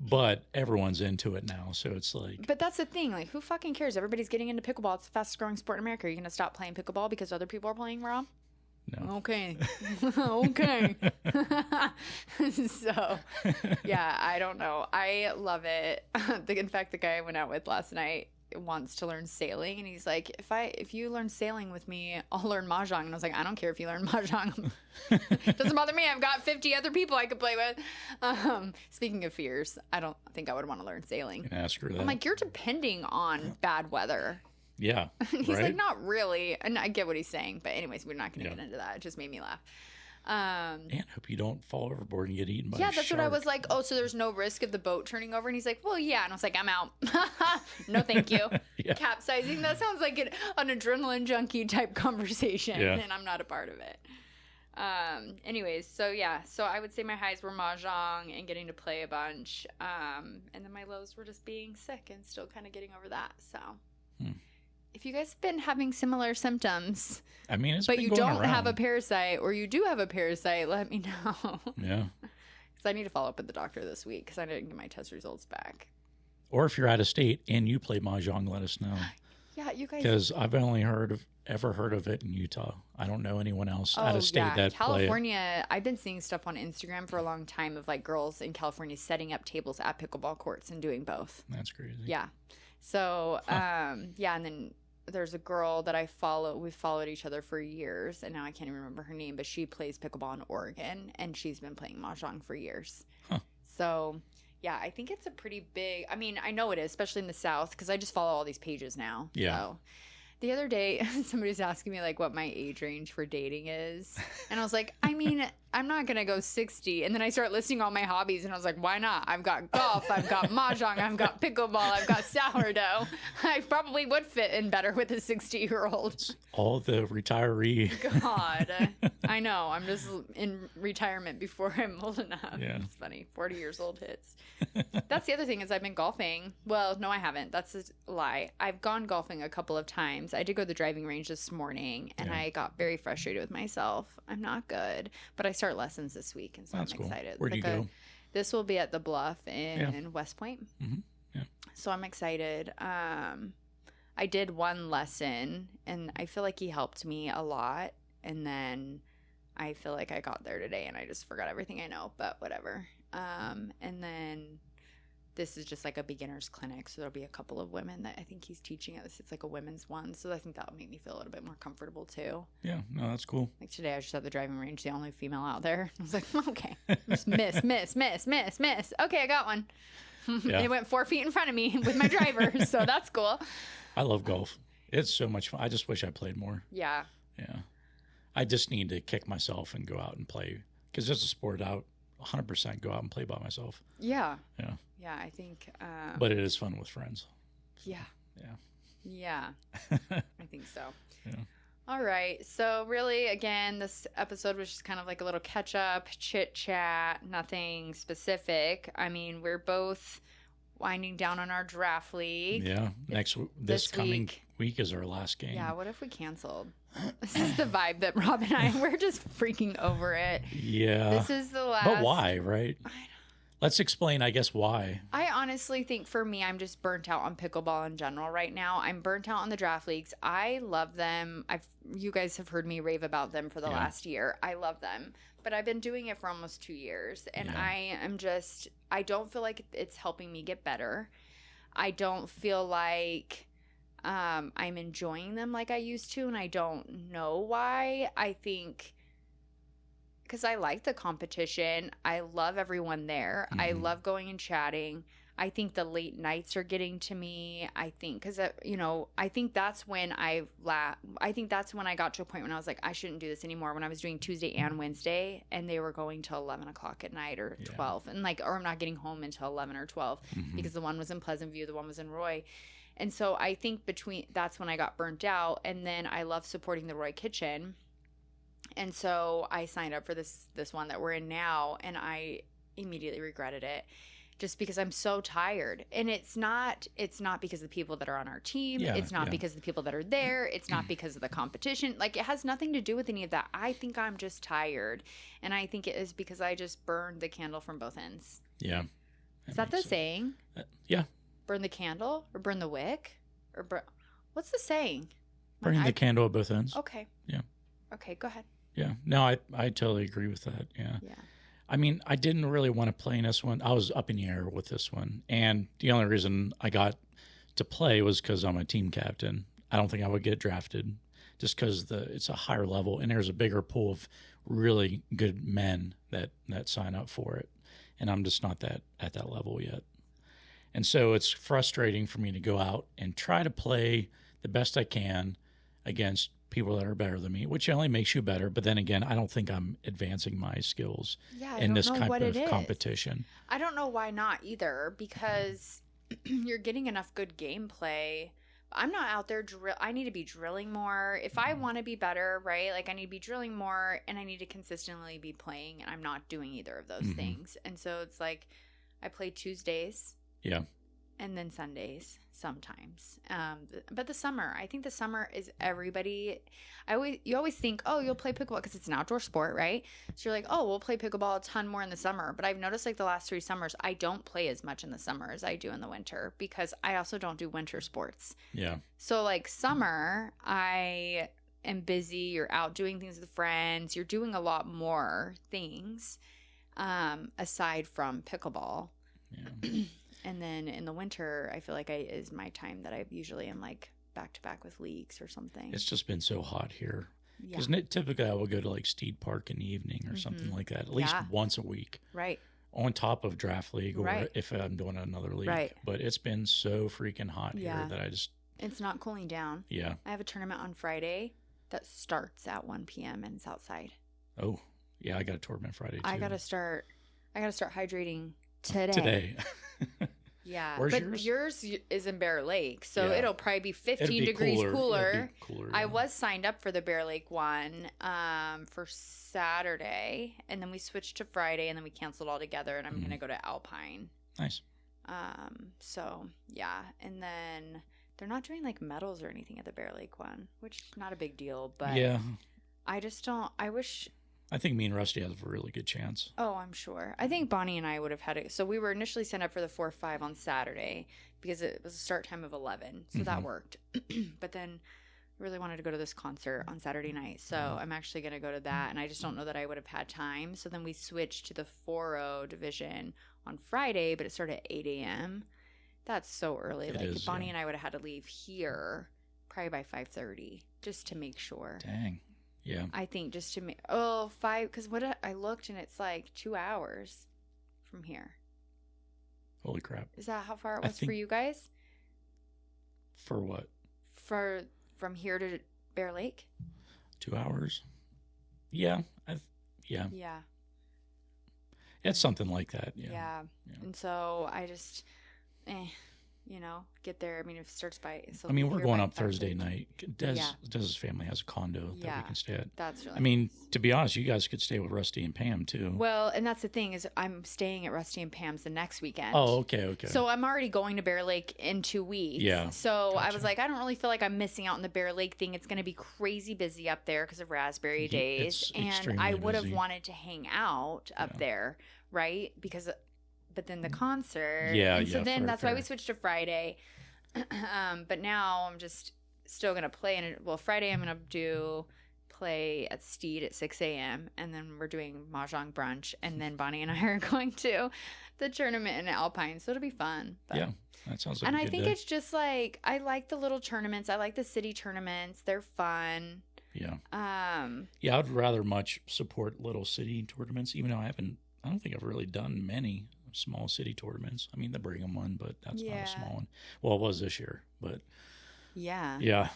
but everyone's into it now, so it's like... But that's the thing. Like, who fucking cares? Everybody's getting into pickleball. It's the fastest growing sport in America. Are you going to stop playing pickleball because other people are playing, Rob? No. Okay. Okay. So, yeah, I don't know. I love it. In fact, the guy I went out with last night wants to learn sailing, and he's like, if you learn sailing with me, I'll learn mahjong. And I was like, I don't care if you learn mahjong. Doesn't bother me. I've got 50 other people I could play with. Speaking of fears, I don't think I would want to learn sailing. Ask her that. I'm like, you're depending on bad weather. Yeah. He's like, not really. And I get what he's saying, but anyways, we're not going to get into that. It just made me laugh. And hope you don't fall overboard and get eaten by a that's shark. what I was like. Oh, so there's no risk of the boat turning over? And he's like, well, yeah. And I was like, I'm out. No, thank you. Capsizing. That sounds like an adrenaline junkie type conversation, and I'm not a part of it. Anyways, so I would say my highs were mahjong and getting to play a bunch. And then my lows were just being sick and still kind of getting over that. So if you guys have been having similar symptoms, I mean, but you don't have a parasite, or you do have a parasite, let me know. Yeah. Because I need to follow up with the doctor this week because I didn't get my test results back. Or if you're out of state and you play mahjong, let us know. Yeah, you guys. Because I've only ever heard of it in Utah. I don't know anyone else out of state that California, I've been seeing stuff on Instagram for a long time of like girls in California setting up tables at pickleball courts and doing both. That's crazy. Yeah. So, and then there's a girl that I follow. We've followed each other for years, and now I can't even remember her name, but she plays pickleball in Oregon, and she's been playing mahjong for years. So, yeah, I think it's a pretty big, I mean, I know it is, especially in the South, because I just follow all these pages now. Yeah. So, the other day, somebody was asking me, like, what my age range for dating is. And I was like, I mean, I'm not going to go 60. And then I start listing all my hobbies, and I was like, why not? I've got golf, I've got mahjong, I've got pickleball, I've got sourdough. I probably would fit in better with a 60-year-old. All the retiree. God. I know. I'm just in retirement before I'm old enough. Yeah. It's funny. 40 years old hits. That's the other thing is I've been golfing. Well, no, I haven't. That's a lie. I've gone golfing a couple of times. I did go to the driving range this morning, and I got very frustrated with myself. I'm not good. But I start lessons this week, and so I'm excited. Where do you go? This will be at the Bluff in West Point. Mm-hmm. Yeah. So I'm excited. I did one lesson, and I feel like he helped me a lot. And then I feel like I got there today, and I just forgot everything I know, but whatever. And then this is just like a beginner's clinic, so there'll be a couple of women that I think he's teaching us. It's like a women's one, so I think that'll make me feel a little bit more comfortable too. Yeah, no, that's cool. Like today, I was just at the driving range, the only female out there. I was like, okay, just miss. Okay, I got one. Yeah. It went 4 feet in front of me with my driver, so that's cool. I love golf. It's so much fun. I just wish I played more. Yeah. Yeah. I just need to kick myself and go out and play, because it's a sport out. 100% go out and play by myself. Yeah. Yeah. Yeah, I think. But it is fun with friends. So, yeah. Yeah. I think so. Yeah. All right. So really, again, this episode was just kind of like a little catch up, chit chat, nothing specific. I mean, we're both winding down on our draft league. Yeah. This coming week is our last game. Yeah. What if we canceled? This is the vibe that Rob and I, we're just freaking over it. Yeah. This is the last. But why, right? I know. Let's explain, I guess, why. I honestly think for me, I'm just burnt out on pickleball in general right now. I'm burnt out on the draft leagues. I love them. You guys have heard me rave about them for the last year. I love them. But I've been doing it for almost 2 years. And I don't feel like it's helping me get better. I don't feel like I'm enjoying them like I used to, and I don't know why. I think because I like the competition. I love everyone there. I love going and chatting. I think the late nights are getting to me. I think because I think that's when I think that's when I got to a point when I was like, I shouldn't do this anymore. When I was doing Tuesday and Wednesday, and they were going till 11 o'clock at night or 12, and or I'm not getting home until 11 or 12 because the one was in Pleasant View, the one was in Roy, and so I think that's when I got burnt out. And then I love supporting the Roy Kitchen, and so I signed up for this one that we're in now, and I immediately regretted it. Just because I'm so tired. And it's not because of the people that are on our team. It's not because of the people that are there. It's not because of the competition. Like, it has nothing to do with any of that. I think I'm just tired. And I think it is because I just burned the candle from both ends. Yeah. Is that the saying? Yeah. Burn the candle or burn the wick? What's the saying? Burning the candle at both ends. Okay. Yeah. Okay, go ahead. Yeah. No, I totally agree with that. Yeah. Yeah. I mean, I didn't really want to play in this one. I was up in the air with this one. And the only reason I got to play was because I'm a team captain. I don't think I would get drafted just because it's a higher level and there's a bigger pool of really good men that sign up for it. And I'm just not at that level yet. And so it's frustrating for me to go out and try to play the best I can against people that are better than me, which only makes you better. But then again, I don't think I'm advancing my skills in this kind of competition. I don't know why not either, because you're getting enough good gameplay. I'm not out there I need to be drilling more. If I want to be better, right? Like, I need to be drilling more, and I need to consistently be playing, and I'm not doing either of those things. And so it's like I play Tuesdays. Yeah. And then Sundays sometimes. But I think the summer is everybody. You always think, oh, you'll play pickleball because it's an outdoor sport, right? So you're like, oh, we'll play pickleball a ton more in the summer. But I've noticed like the last 3 summers, I don't play as much in the summer as I do in the winter because I also don't do winter sports. Yeah. So like summer, I am busy. You're out doing things with friends. You're doing a lot more things aside from pickleball. Yeah. And then in the winter, I feel like is my time that I usually am like back to back with leagues or something. It's just been so hot here. Because typically I will go to like Steed Park in the evening or something like that, at least once a week. Right. On top of draft league or if I'm doing another league. Right. But it's been so freaking hot here that it's not cooling down. Yeah. I have a tournament on Friday that starts at 1 p.m. and it's outside. Oh, yeah. I got a tournament Friday too. I got to start hydrating today. Yeah. Where's yours? Yours is in Bear Lake, so it'll probably be 15 be degrees cooler. I yeah. was signed up for the Bear Lake one for Saturday, and then we switched to Friday, and then we canceled altogether, and I'm going to go to Alpine. Nice. So, yeah. And then they're not doing like medals or anything at the Bear Lake one, which is not a big deal, but I just don't. I think me and Rusty have a really good chance. Oh, I'm sure. I think Bonnie and I would have had it. So we were initially signed up for the 4-5 on Saturday because it was a start time of 11. So that worked. But then we really wanted to go to this concert on Saturday night. So I'm actually going to go to that. And I just don't know that I would have had time. So then we switched to the 4-0 division on Friday, but it started at 8 a.m. That's so early. Bonnie and I would have had to leave here probably by 5:30 just to make sure. Dang. Yeah. I think just to make 5 because I looked and it's like 2 hours from here. Holy crap! Is that how far it was for you guys? For what? From here to Bear Lake. 2 hours. Yeah. Yeah. Yeah. It's something like that. Yeah. And so I just, get there. I mean, if it starts by... So we're going up Thursday night. Dez's family has a condo that we can stay at. That's really nice. To be honest, you guys could stay with Rusty and Pam, too. Well, and that's the thing is I'm staying at Rusty and Pam's the next weekend. Oh, okay. So I'm already going to Bear Lake in 2 weeks. Yeah. So gotcha. I was like, I don't really feel like I'm missing out on the Bear Lake thing. It's going to be crazy busy up there because of Raspberry Days. And I would have wanted to hang out up there, right? But then the concert. And so then that's why we switched to Friday. But now I'm just still going to play. Friday I'm going to play at Steed at 6 a.m. And then we're doing Mahjong brunch. And then Bonnie and I are going to the tournament in Alpine, so it'll be fun. But. Yeah, that sounds like and a good I think day. it's just like, I like the little tournaments. I like the city tournaments. They're fun. Yeah. Yeah, I'd rather much support little city tournaments, even though I don't think I've really done many small city tournaments. I mean, the Brigham one, but that's not a small one. Well, it was this year, but yeah. Yeah.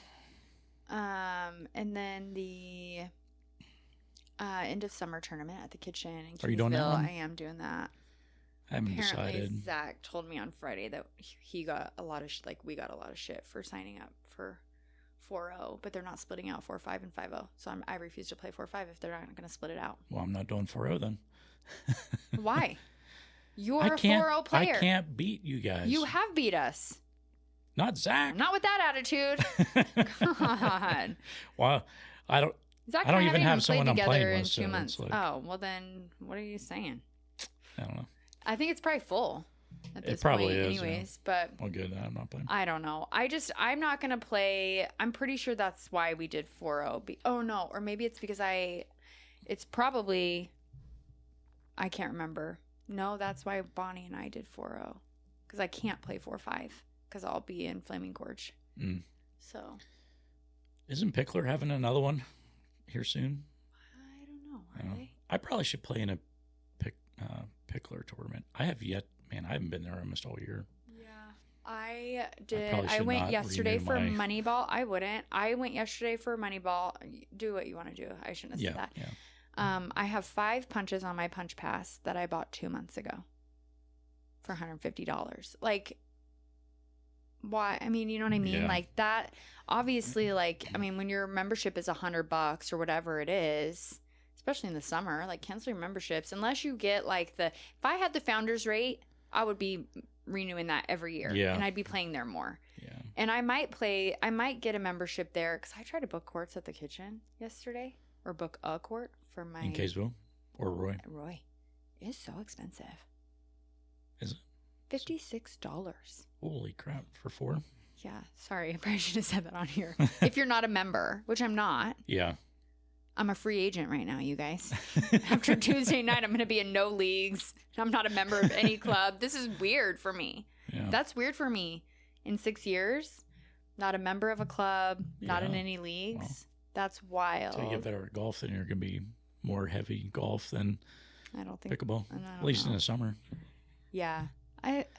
And then the end of summer tournament at the kitchen in Kingsville. Are you doing that one? I am doing that. I haven't Apparently, decided. Zach told me on Friday that he got a lot of we got a lot of shit for signing up for 4-0, but they're not splitting out 4-5 and 5-0. So I refuse to play 4-5 if they're not going to split it out. Well, I'm not doing 4-0 then. Why? You're a 4-0 player. I can't beat you guys. You have beat us. Not Zach. Not with that attitude. God. Well, I don't even have someone I'm playing with. So 2 months. like, oh, well then, what are you saying? I don't know. I think it's probably full at this probably point is, anyways, but well, good. I'm not playing. I don't know. I'm not going to play. I'm pretty sure that's why we did 4-0. Oh no, or maybe it's because it's probably, I can't remember. No, that's why Bonnie and I did 4-0, because I can't play 4-5 because I'll be in Flaming Gorge. So isn't Pickler having another one here soon? I don't know. Are they? I probably should play in a Pickler tournament. I haven't been there almost all year. Yeah, I did. I went yesterday for Moneyball. I wouldn't. I went yesterday for Moneyball. Do what you want to do. I shouldn't have said that. Yeah. I have 5 punches on my punch pass that I bought 2 months ago for $150. Like, why? I mean, you know what I mean? Yeah. Like that, obviously, like, I mean, when your membership is $100 or whatever it is, especially in the summer, like cancel your memberships unless you get like if I had the founder's rate, I would be renewing that every year. Yeah. And I'd be playing there more. Yeah. And I might get a membership there because I tried to book courts at the kitchen yesterday, or book a court for my. In Kaysville or Roy? Roy. It's so expensive. Is it? $56. Holy crap, for 4? Yeah. Sorry. I probably should have said that on here. If you're not a member, which I'm not. Yeah. I'm a free agent right now, you guys. After Tuesday night, I'm going to be in no leagues. I'm not a member of any club. This is weird for me. Yeah. That's weird for me. In 6 years, not a member of a club, not in any leagues. Well, that's wild. Until you get better at golf, then you're going to be more heavy golf than I don't think pickleball. At least know. in the summer. Yeah.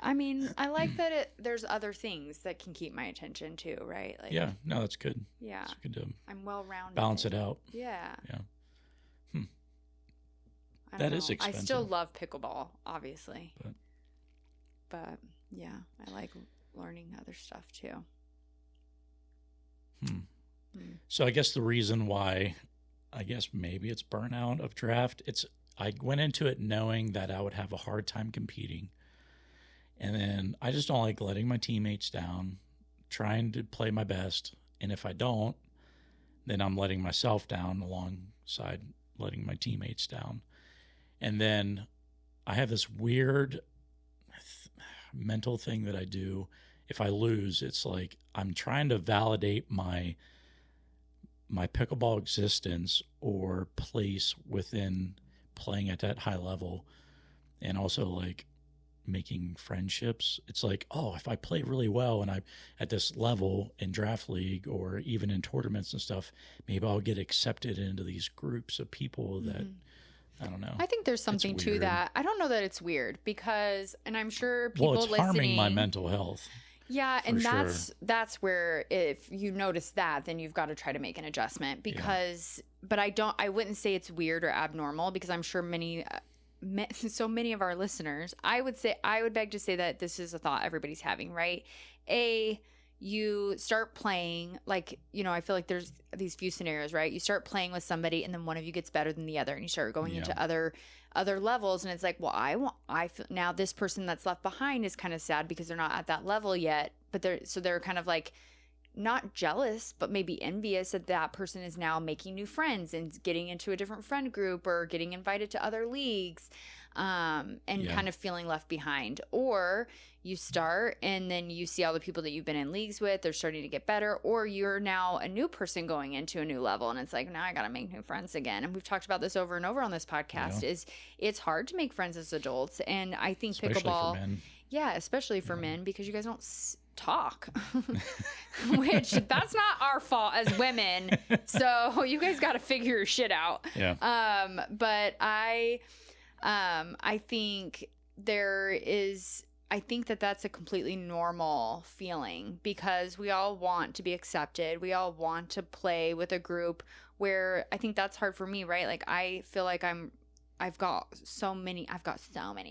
I mean, I like that there's other things that can keep my attention too, right? Like, yeah, no, that's good. Yeah. It's good to I'm well-rounded. balance it out. Yeah. Yeah. That is expensive. I still love pickleball, obviously. But yeah, I like learning other stuff too. So I guess the reason why, maybe it's burnout of draft. I went into it knowing that I would have a hard time competing. And then I just don't like letting my teammates down, trying to play my best. And if I don't, then I'm letting myself down alongside letting my teammates down. And then I have this weird mental thing that I do. If I lose, it's like I'm trying to validate my pickleball existence or place within playing at that high level, and also like making friendships. It's like, oh, if I play really well and I'm at this level in draft league or even in tournaments and stuff, maybe I'll get accepted into these groups of people that I don't know. I think there's something to that. I don't know that it's weird because, and I'm sure people it's listening, harming my mental health. Yeah, and that's where if you notice that, then you've got to try to make an adjustment because, but I wouldn't say it's weird or abnormal because I'm sure so many of our listeners, I would beg to say that this is a thought everybody's having, right? You start playing, like, you know, I feel like there's these few scenarios, right? You start playing with somebody and then one of you gets better than the other and you start going into other levels, and it's like, well, I feel now this person that's left behind is kind of sad because they're not at that level yet, but they're kind of like not jealous, but maybe envious that person is now making new friends and getting into a different friend group or getting invited to other leagues. and kind of feeling left behind. Or you start and then you see all the people that you've been in leagues with, they're starting to get better, or you're now a new person going into a new level and it's like, now I got to make new friends again. And we've talked about this over and over on this podcast, is it's hard to make friends as adults. And I think especially pickleball, for men. Yeah, especially for men, because you guys don't talk, which that's not our fault as women. So you guys got to figure your shit out. Yeah. But I think I think that that's a completely normal feeling, because we all want to be accepted. We all want to play with a group, where I think that's hard for me, right? Like, I feel like I've got so many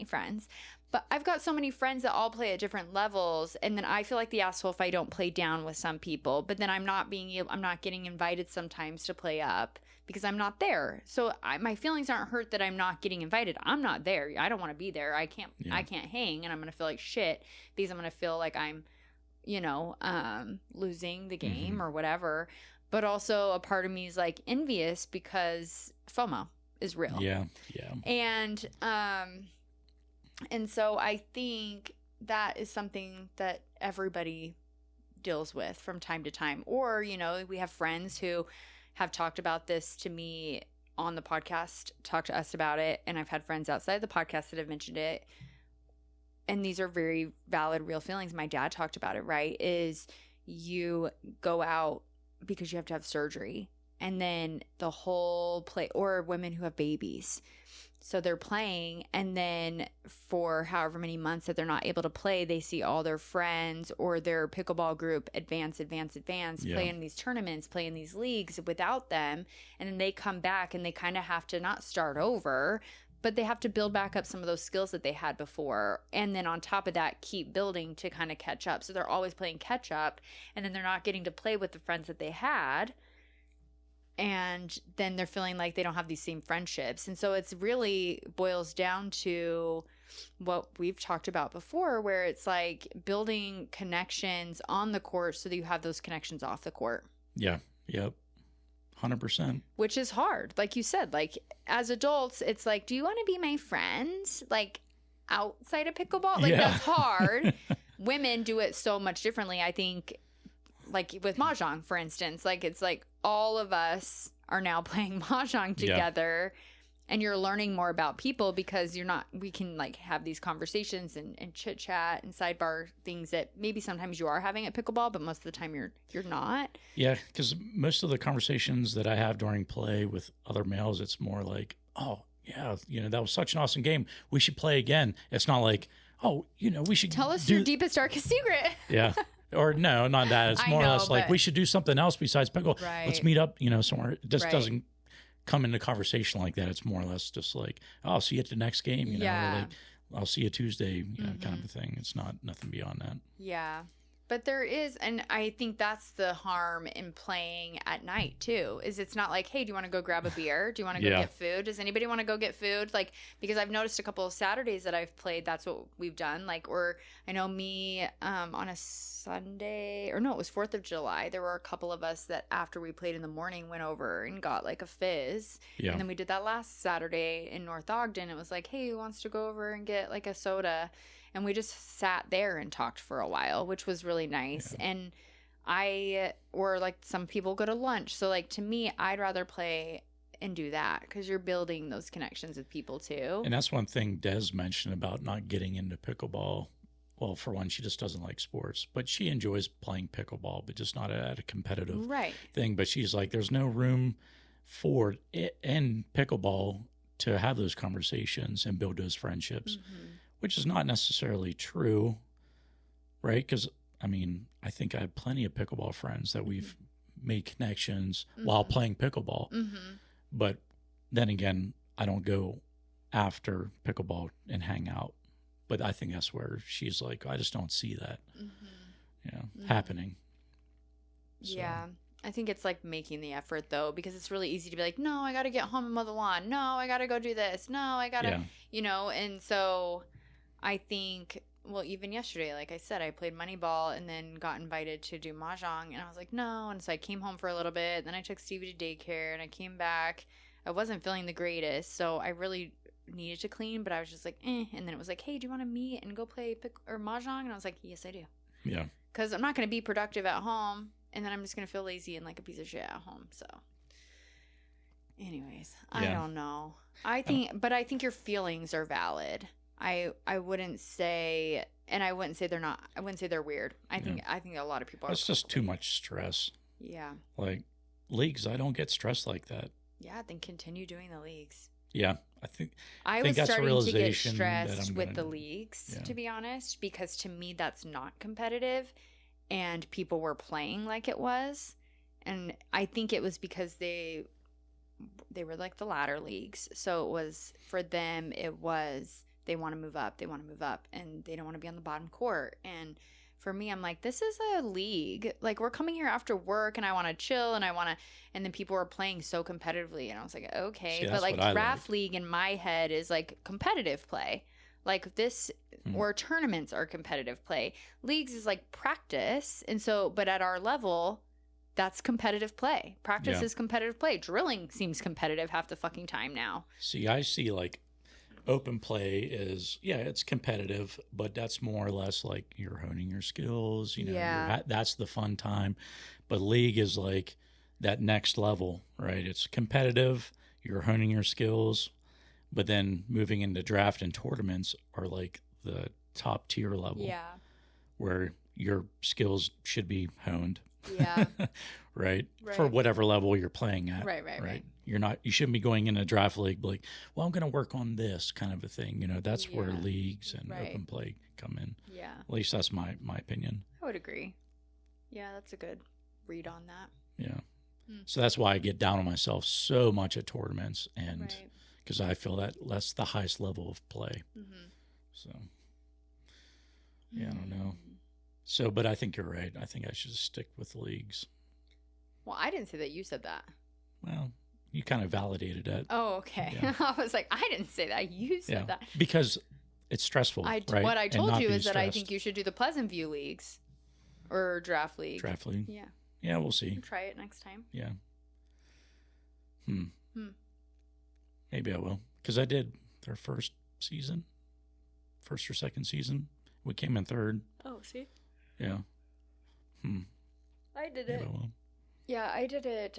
friends, but I've got so many friends that all play at different levels. And then I feel like the asshole if I don't play down with some people, but then I'm not getting invited sometimes to play up because I'm not there. So my feelings aren't hurt that I'm not getting invited. I'm not there. I don't want to be there. I can't hang, and I'm going to feel like shit because I'm going to feel like I'm, losing the game or whatever. But also a part of me is like envious because FOMO is real. Yeah. Yeah. And so I think that is something that everybody deals with from time to time. Or, we have friends who have talked about this to me on the podcast, talked to us about it. And I've had friends outside the podcast that have mentioned it. And these are very valid, real feelings. My dad talked about it, right? Is you go out because you have to have surgery. And then the whole play, or women who have babies. So they're playing, and then for however many months that they're not able to play, they see all their friends or their pickleball group advance, play in these tournaments, play in these leagues without them. And then they come back and they kind of have to not start over, but they have to build back up some of those skills that they had before. And then on top of that, keep building to kind of catch up. So they're always playing catch up, and then they're not getting to play with the friends that they had. And then they're feeling like they don't have these same friendships. And so it's really boils down to what we've talked about before, where it's like building connections on the court so that you have those connections off the court. Yeah. Yep. 100%. Which is hard. Like you said, like as adults, it's like, do you want to be my friend? Like outside of pickleball? Like that's hard. Women do it so much differently. I think, like with Mahjong, for instance, like it's like all of us are now playing Mahjong together, and you're learning more about people because we can like have these conversations and chit chat and sidebar things that maybe sometimes you are having at pickleball, but most of the time you're not. Yeah. Because most of the conversations that I have during play with other males, it's more like, oh yeah, that was such an awesome game. We should play again. It's not like, oh, we should tell us your deepest, darkest secret. Yeah. Or no, not that. It's more or less like we should do something else besides pickle. Right. Let's meet up, somewhere. It just doesn't come into conversation like that. It's more or less just like, oh, I'll see you at the next game, or like, I'll see you Tuesday, kind of a thing. It's not nothing beyond that. Yeah. But there is, and I think that's the harm in playing at night too, is it's not like, hey, do you want to go grab a beer? Do you want to go get food? Does anybody want to go get food? Like, because I've noticed a couple of Saturdays that I've played, that's what we've done. Like, or I know me on a Sunday, or no, it was 4th of July. There were a couple of us that after we played in the morning went over and got like a fizz. Yeah. And then we did that last Saturday in North Ogden. It was like, hey, who wants to go over and get like a soda? And we just sat there and talked for a while, which was really nice. Yeah. And or like some people go to lunch. So like to me, I'd rather play and do that because you're building those connections with people too. And that's one thing Des mentioned about not getting into pickleball. Well, for one, she just doesn't like sports, but she enjoys playing pickleball, but just not at a competitive thing. But she's like, there's no room for it in pickleball to have those conversations and build those friendships. Mm-hmm. Which is not necessarily true, right? Because, I think I have plenty of pickleball friends that we've made connections while playing pickleball. Mm-hmm. But then again, I don't go after pickleball and hang out. But I think that's where she's like, I just don't see that happening. So. Yeah. I think it's like making the effort though, because it's really easy to be like, no, I got to get home and mow the lawn. No, I got to go do this. No, I got to, and so I think, well, even yesterday, like I said, I played Moneyball and then got invited to do Mahjong, and I was like, no. And so I came home for a little bit. Then I took Stevie to daycare, and I came back. I wasn't feeling the greatest, so I really needed to clean, but I was just like, eh. And then it was like, hey, do you want to meet and go play or mahjong? And I was like, yes, I do. Yeah. Because I'm not going to be productive at home, and then I'm just going to feel lazy and like a piece of shit at home. So, anyways, I don't know. I think your feelings are valid. I wouldn't say, and I wouldn't say they're not. I wouldn't say they're weird. I think a lot of people are. It's just too much stress. Yeah. Like leagues, I don't get stressed like that. Yeah, then continue doing the leagues. Yeah, I think was that's starting a realization to get stressed with the leagues, to be honest, because to me that's not competitive, and people were playing like it was, and I think it was because they were like the ladder leagues, so it was for them. It was they want to move up, and they don't want to be on the bottom court. And for me, I'm like, this is a league. Like, we're coming here after work, and I want to chill, and and then people were playing so competitively, and I was like, okay. But like draft league in my head is like competitive play. Like this, or tournaments are competitive play. Leagues is like practice. And so, but at our level, that's competitive play. Practice is competitive play. Drilling seems competitive half the fucking time now. See, I see like open play is, it's competitive, but that's more or less like you're honing your skills, that's the fun time. But league is like that next level, right? It's competitive, you're honing your skills, but then moving into draft and tournaments are like the top tier level. Yeah. Where your skills should be honed. Yeah. right? For whatever level you're playing at. Right. You shouldn't be going in a draft league like, well, I'm going to work on this kind of a thing. That's where leagues and open play come in. Yeah. At least that's my opinion. I would agree. Yeah, that's a good read on that. Yeah. So that's why I get down on myself so much at tournaments, and because I feel that's the highest level of play. Mm-hmm. So, I don't know. So, but I think you're right. I think I should stick with leagues. Well, I didn't say that. You said that. Well, you kind of validated it. Oh, okay. Yeah. I was like, I didn't say that. You said that. Because it's stressful, right? What I told you is that I think you should do the Pleasant View leagues or draft league. Draft league? Yeah. Yeah, we'll see. We'll try it next time. Yeah. Maybe I will. Because I did their first or second season. We came in third. Oh, see? Yeah. I did it. Yeah, I did it.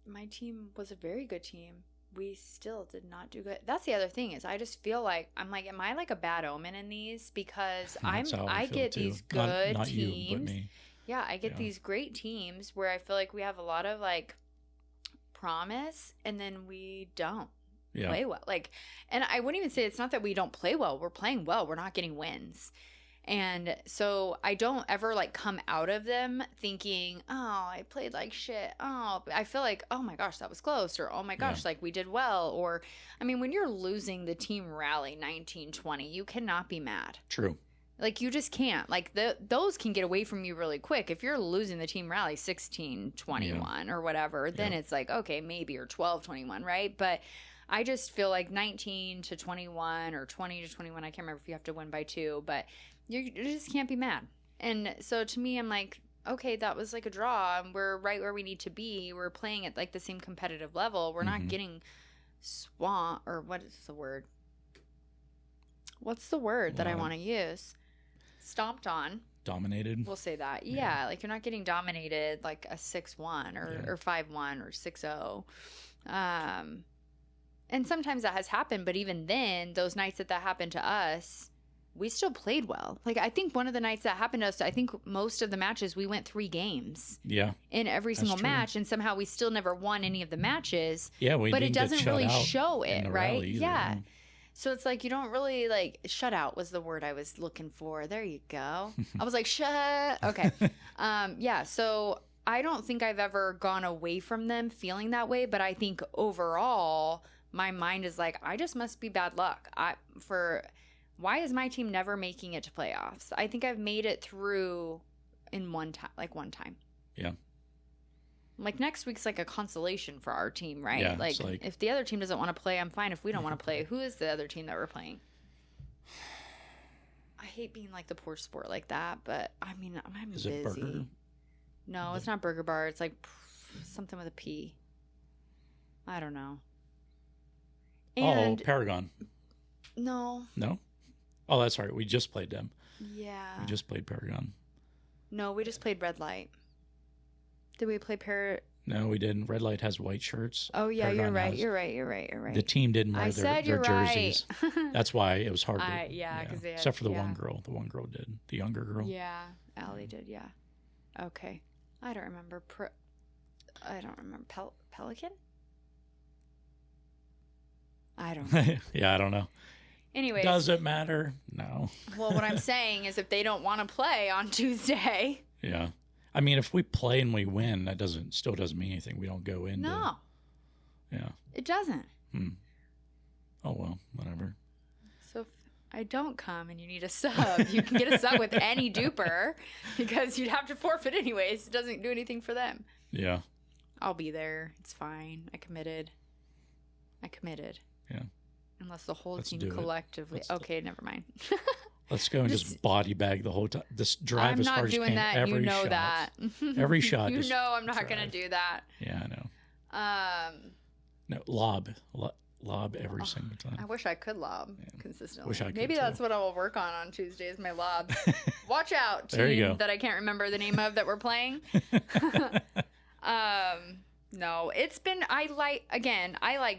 My team was a very good team. We still did not do good. That's the other thing is I just feel like I'm like, am I like a bad omen in these? Because I get these good not teams. You, but me. Yeah, I get these great teams where I feel like we have a lot of like promise, and then we don't play well. Like, and I wouldn't even say it's not that we don't play well. We're playing well. We're not getting wins. And so I don't ever like come out of them thinking, oh, I played like shit. Oh, I feel like, oh my gosh, that was close. Or, oh my gosh, like we did well. Or, I mean, when you're losing the team rally 19-20, you cannot be mad. True. Like, you just can't. Like, those can get away from you really quick. If you're losing the team rally 16-21 or whatever, then it's like, okay, maybe, or 12-21, right? But I just feel like 19-21 or 20-21, I can't remember if you have to win by 2, but you just can't be mad. And so to me, I'm like, okay, that was like a draw. And we're right where we need to be. We're playing at like the same competitive level. We're not getting swamped, or what is the word? What's the word that I want to use? Stomped on. Dominated. We'll say that. Yeah, like you're not getting dominated like a 6-1 or 5-1 or 6-0. And sometimes that has happened, but even then, those nights that happened to us, we still played well. Like, I think one of the nights that happened to us, I think most of the matches, we went 3 games. Yeah. In every single match, and somehow we still never won any of the matches. Yeah, but it doesn't really show it, right? Yeah. So it's like you don't really like shut out was the word I was looking for. There you go. I was like, shut. Okay. Yeah. So I don't think I've ever gone away from them feeling that way, but I think overall my mind is like, I just must be bad luck. Why is my team never making it to playoffs? I think I've made it through in one time. Yeah. Like next week's like a consolation for our team, right? Yeah, like if the other team doesn't want to play, I'm fine. If we don't want to play, who is the other team that we're playing? I hate being like the poor sport like that, but I mean, I'm busy. It Burger? No, it's not Burger Bar. It's like something with a P. I don't know. And Paragon. No. No? Oh, that's right. We just played them. Yeah. We just played Paragon. No, we just played Red Light. Did we play No, we didn't. Red Light has white shirts. Oh, yeah, Paragon you're right. has... You're right. The team didn't wear their jerseys. Right. That's why it was hard to... Yeah, because they had... Except for the one girl. The one girl did. The younger girl. Yeah, Allie did, yeah. Okay. I don't remember. Pelican? I don't know. Yeah, I don't know. Anyways. Does it matter? No. Well, what I'm saying is if they don't want to play on Tuesday. Yeah. I mean, if we play and we win, that still doesn't mean anything. We don't go in. No. Yeah. It doesn't. Oh, well, whatever. So if I don't come and you need a sub, you can get a sub with any duper because you'd have to forfeit anyways. It doesn't do anything for them. Yeah. I'll be there. It's fine. I committed. Yeah. Unless the whole team collectively. Okay, never mind. Let's go and just body bag the whole time. Just drive as hard as you can. I'm not doing that. You know that. Every shot. You know I'm not going to do that. Yeah, I know. No, lob every single time. I wish I could lob consistently. Wish I could Maybe too. that's what I will work on Tuesday is my lob. Watch out, team there you go. that I can't remember the name of that we're playing. No, it's been, I like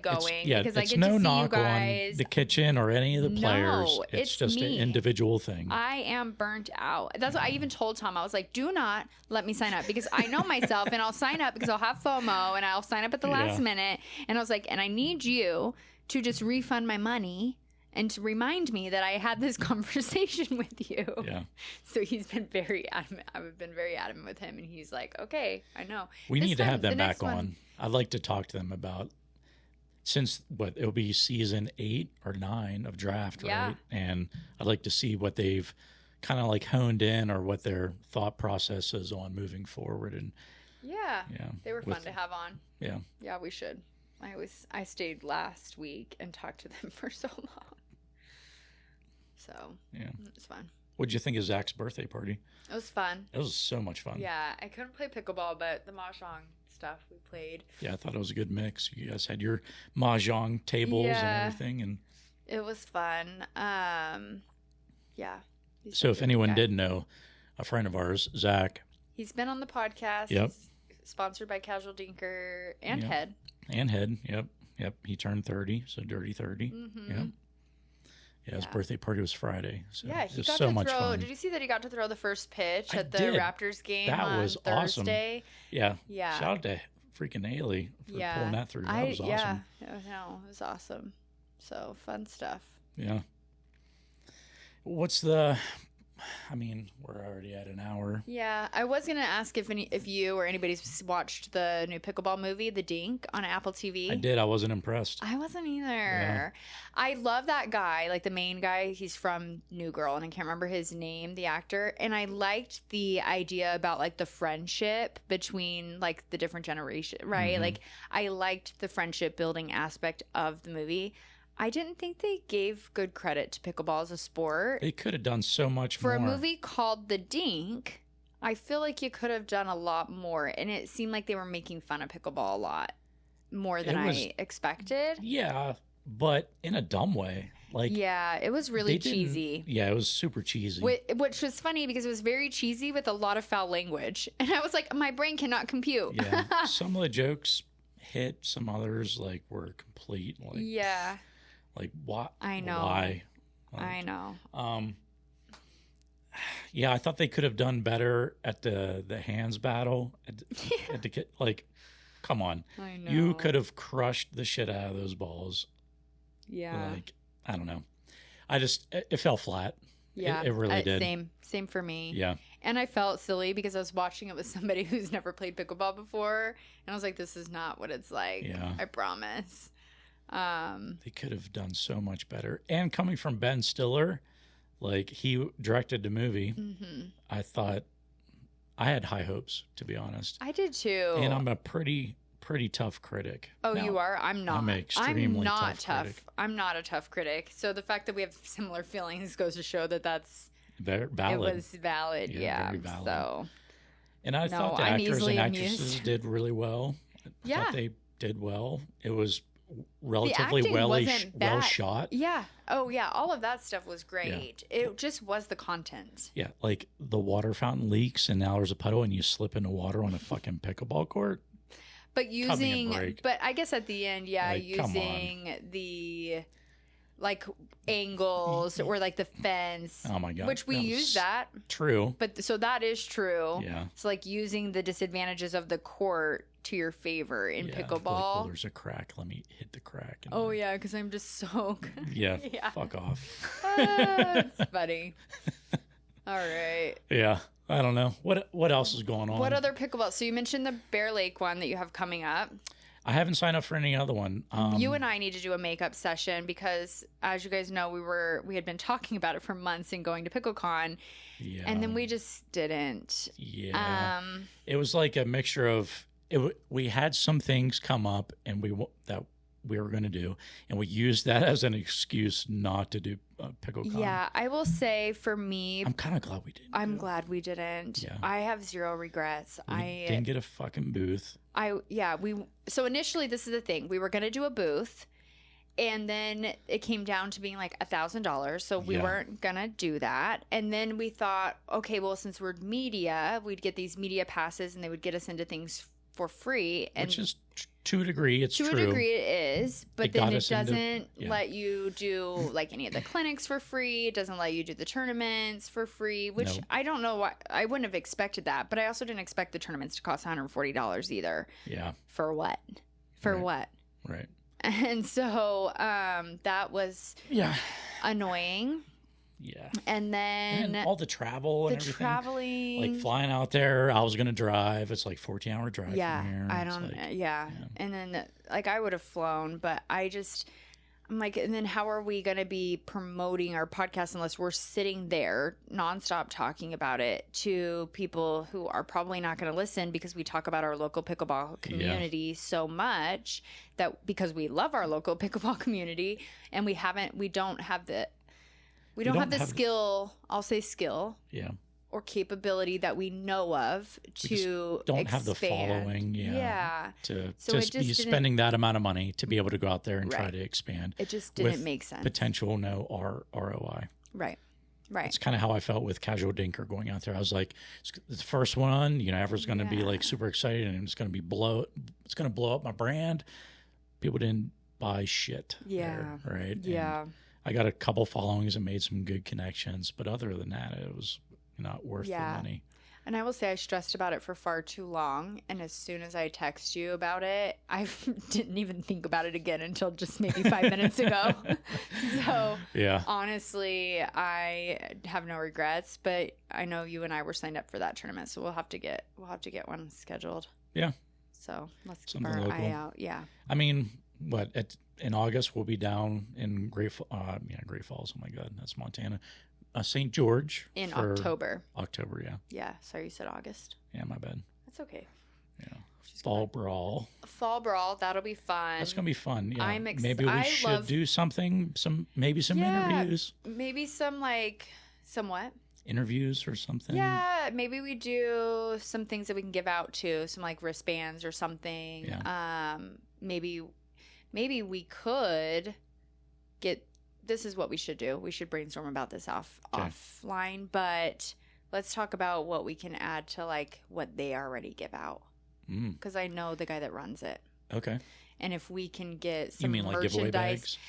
going because I get to see you guys. On the kitchen or any of the players. No, it's just an individual thing. I am burnt out. That's what I even told Tom. I was like, do not let me sign up because I know myself and I'll sign up because I'll have FOMO and I'll sign up at the last minute. And I was like, and I need you to just refund my money and to remind me that I had this conversation with you. Yeah. So he's been very adamant. I've been very adamant with him, and he's like, okay, I know. We need to have them back on. I'd like to talk to them about, since it'll be season 8 or 9 of draft, right? And I'd like to see what they've kind of like honed in or what their thought process is on moving forward. And they were fun to have on. Yeah, we should. I stayed last week and talked to them for so long. So it was fun. What'd you think of Zach's birthday party? It was fun. It was so much fun. Yeah, I couldn't play pickleball, but the mahjong stuff we played. Yeah, I thought it was a good mix. You guys had your mahjong tables and everything, and it was fun. So if anyone did know, a friend of ours, Zach, he's been on the podcast. Yep. He's sponsored by Casual Dinker and Head. And Head. Yep. He turned 30, so dirty 30. Mm-hmm. Yep. Yeah, his birthday party was Friday. So it was so much fun. Did you see that he got to throw the first pitch at the Raptors game on Thursday? Awesome. Yeah. Shout out to freaking Ailey for pulling that through. That was awesome. Yeah, no, it was awesome. So fun stuff. Yeah. We're already at an hour. Yeah, I was gonna ask if you or anybody's watched the new pickleball movie, The Dink, on Apple TV. I did. I wasn't impressed. I wasn't either. Yeah. I love that guy, like the main guy. He's from New Girl, and I can't remember his name, the actor. And I liked the idea about like the friendship between like the different generations, right? Mm-hmm. Like I liked the friendship building aspect of the movie. I didn't think they gave good credit to pickleball as a sport. They could have done so much more. For a movie called The Dink, I feel like you could have done a lot more. And it seemed like they were making fun of pickleball a lot more than I expected. Yeah, but in a dumb way. It was really cheesy. Yeah, it was super cheesy. Which was funny because it was very cheesy with a lot of foul language. And I was like, my brain cannot compute. Yeah, some of the jokes hit, some others were complete. Like what? I know. Why? I know. Yeah, I thought they could have done better at the hands battle. Come on. I know. You could have crushed the shit out of those balls. Yeah. I don't know. It fell flat. Yeah. It really did. Same for me. Yeah. And I felt silly because I was watching it with somebody who's never played pickleball before. And I was like, this is not what it's like. Yeah. I promise. They could have done so much better. And coming from Ben Stiller, he directed the movie, mm-hmm. I thought I had high hopes, to be honest. I did too. And I'm a pretty tough critic. Oh, now, you are? I'm not. I'm extremely tough critic. I'm not a tough critic. So the fact that we have similar feelings goes to show that that's valid. It was valid. Yeah. Very valid. So. And I thought the actors and actresses did really well. I thought they did well. It was relatively well shot. Yeah. Oh, yeah. All of that stuff was great. Yeah. It just was the content. Yeah. Like the water fountain leaks and now there's a puddle and you slip into water on a fucking pickleball court. But I guess at the end, using the like angles or like the fence. Oh my God. Which we use that. True. But so that is true. Yeah. So like using the disadvantages of the court to your favor in pickleball. Like, there's a crack. Let me hit the crack. Yeah, because I'm just so good. Yeah. Fuck off. It's funny. All right. Yeah. I don't know. What else is going on? What other pickleball? So you mentioned the Bear Lake one that you have coming up. I haven't signed up for any other one. You and I need to do a makeup session because, as you guys know, we had been talking about it for months and going to PickleCon, and then we just didn't. Yeah, it was like a mixture of we had some things come up and we were going to do, and we used that as an excuse not to do PickleCon. Yeah, I will say for me, I'm kind of glad we didn't. I'm glad we didn't. Yeah. I have zero regrets. We didn't get a fucking booth. So initially this is the thing. We were going to do a booth and then it came down to being like $1,000. So we weren't going to do that. And then we thought, okay, well, since we're media, we'd get these media passes and they would get us into things for free. And which is to a degree, it's true. To a degree it is, but then it doesn't let you do like any of the clinics for free. It doesn't let you do the tournaments for free, which I don't know why. I wouldn't have expected that, but I also didn't expect the tournaments to cost $140 either. Yeah. For what? What? Right. And so that was annoying. Yeah. And then all the travel and everything. Traveling. Like flying out there, I was going to drive. It's like 14-hour drive from here. I don't, And then like I would have flown, but I'm like, and then how are we going to be promoting our podcast unless we're sitting there nonstop talking about it to people who are probably not going to listen because we talk about our local pickleball community so much that because we love our local pickleball community and we don't have the skill, I'll say skill. Yeah. Or capability that we know of to don't expand. have the following. Yeah. To be spending that amount of money to be able to go out there and try to expand. It just didn't make sense. Potential ROI. Right. It's kind of how I felt with Casual Dinker going out there. I was like, it's the first one, everyone's going to be like super excited and it's going to blow up my brand. People didn't buy shit. Yeah. There, right. Yeah. And I got a couple followings and made some good connections, but other than that, it was not worth the money. And I will say I stressed about it for far too long. And as soon as I text you about it, I didn't even think about it again until just maybe 5 minutes ago. So honestly, I have no regrets, but I know you and I were signed up for that tournament. So we'll have to get one scheduled. Yeah. So let's keep Something our local. eye out. Yeah. I mean, in August, we'll be down in Great Falls. Oh my God, that's Montana. St. George. In October. October, yeah. Yeah. Sorry, you said August. Yeah, my bad. That's okay. Yeah. Fall Brawl. That'll be fun. That's going to be fun. Yeah. Maybe we should do something, maybe some interviews. Maybe some what? Interviews or something. Yeah, maybe we do some things that we can give out to, some like wristbands or something. Yeah. Maybe we could get. This is what we should do. We should brainstorm about this offline, but let's talk about what we can add to like what they already give out. Because I know the guy that runs it. Okay. And if we can get some like giveaway merchandise,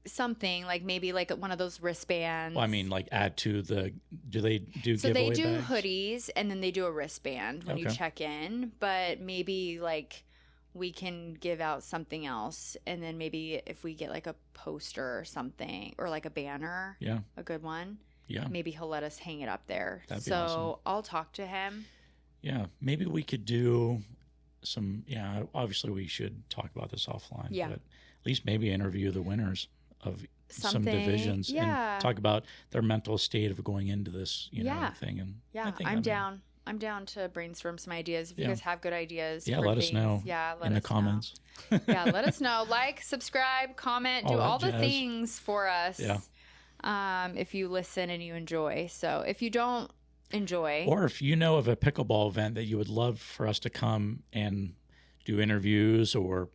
something like maybe like one of those wristbands. Well, I mean, like add to the. Do they do? So giveaway they do bags? Hoodies, and then they do a wristband when you check in. But maybe like we can give out something else, and then maybe if we get like a poster or something, or like a banner, a good one. Yeah. Maybe he'll let us hang it up there. That'd be awesome. I'll talk to him. Yeah, maybe we could do some. Yeah, obviously we should talk about this offline. Yeah. But at least maybe interview the winners of some divisions Yeah. and talk about their mental state of going into this, thing. And I'm down. I'm down to brainstorm some ideas. If you guys have good ideas, let us know. Yeah, in the comments. Yeah, let us know. Like, subscribe, comment, do all the things for us. Yeah. If you listen and you enjoy. So if you don't enjoy, or if you know of a pickleball event that you would love for us to come and do interviews or,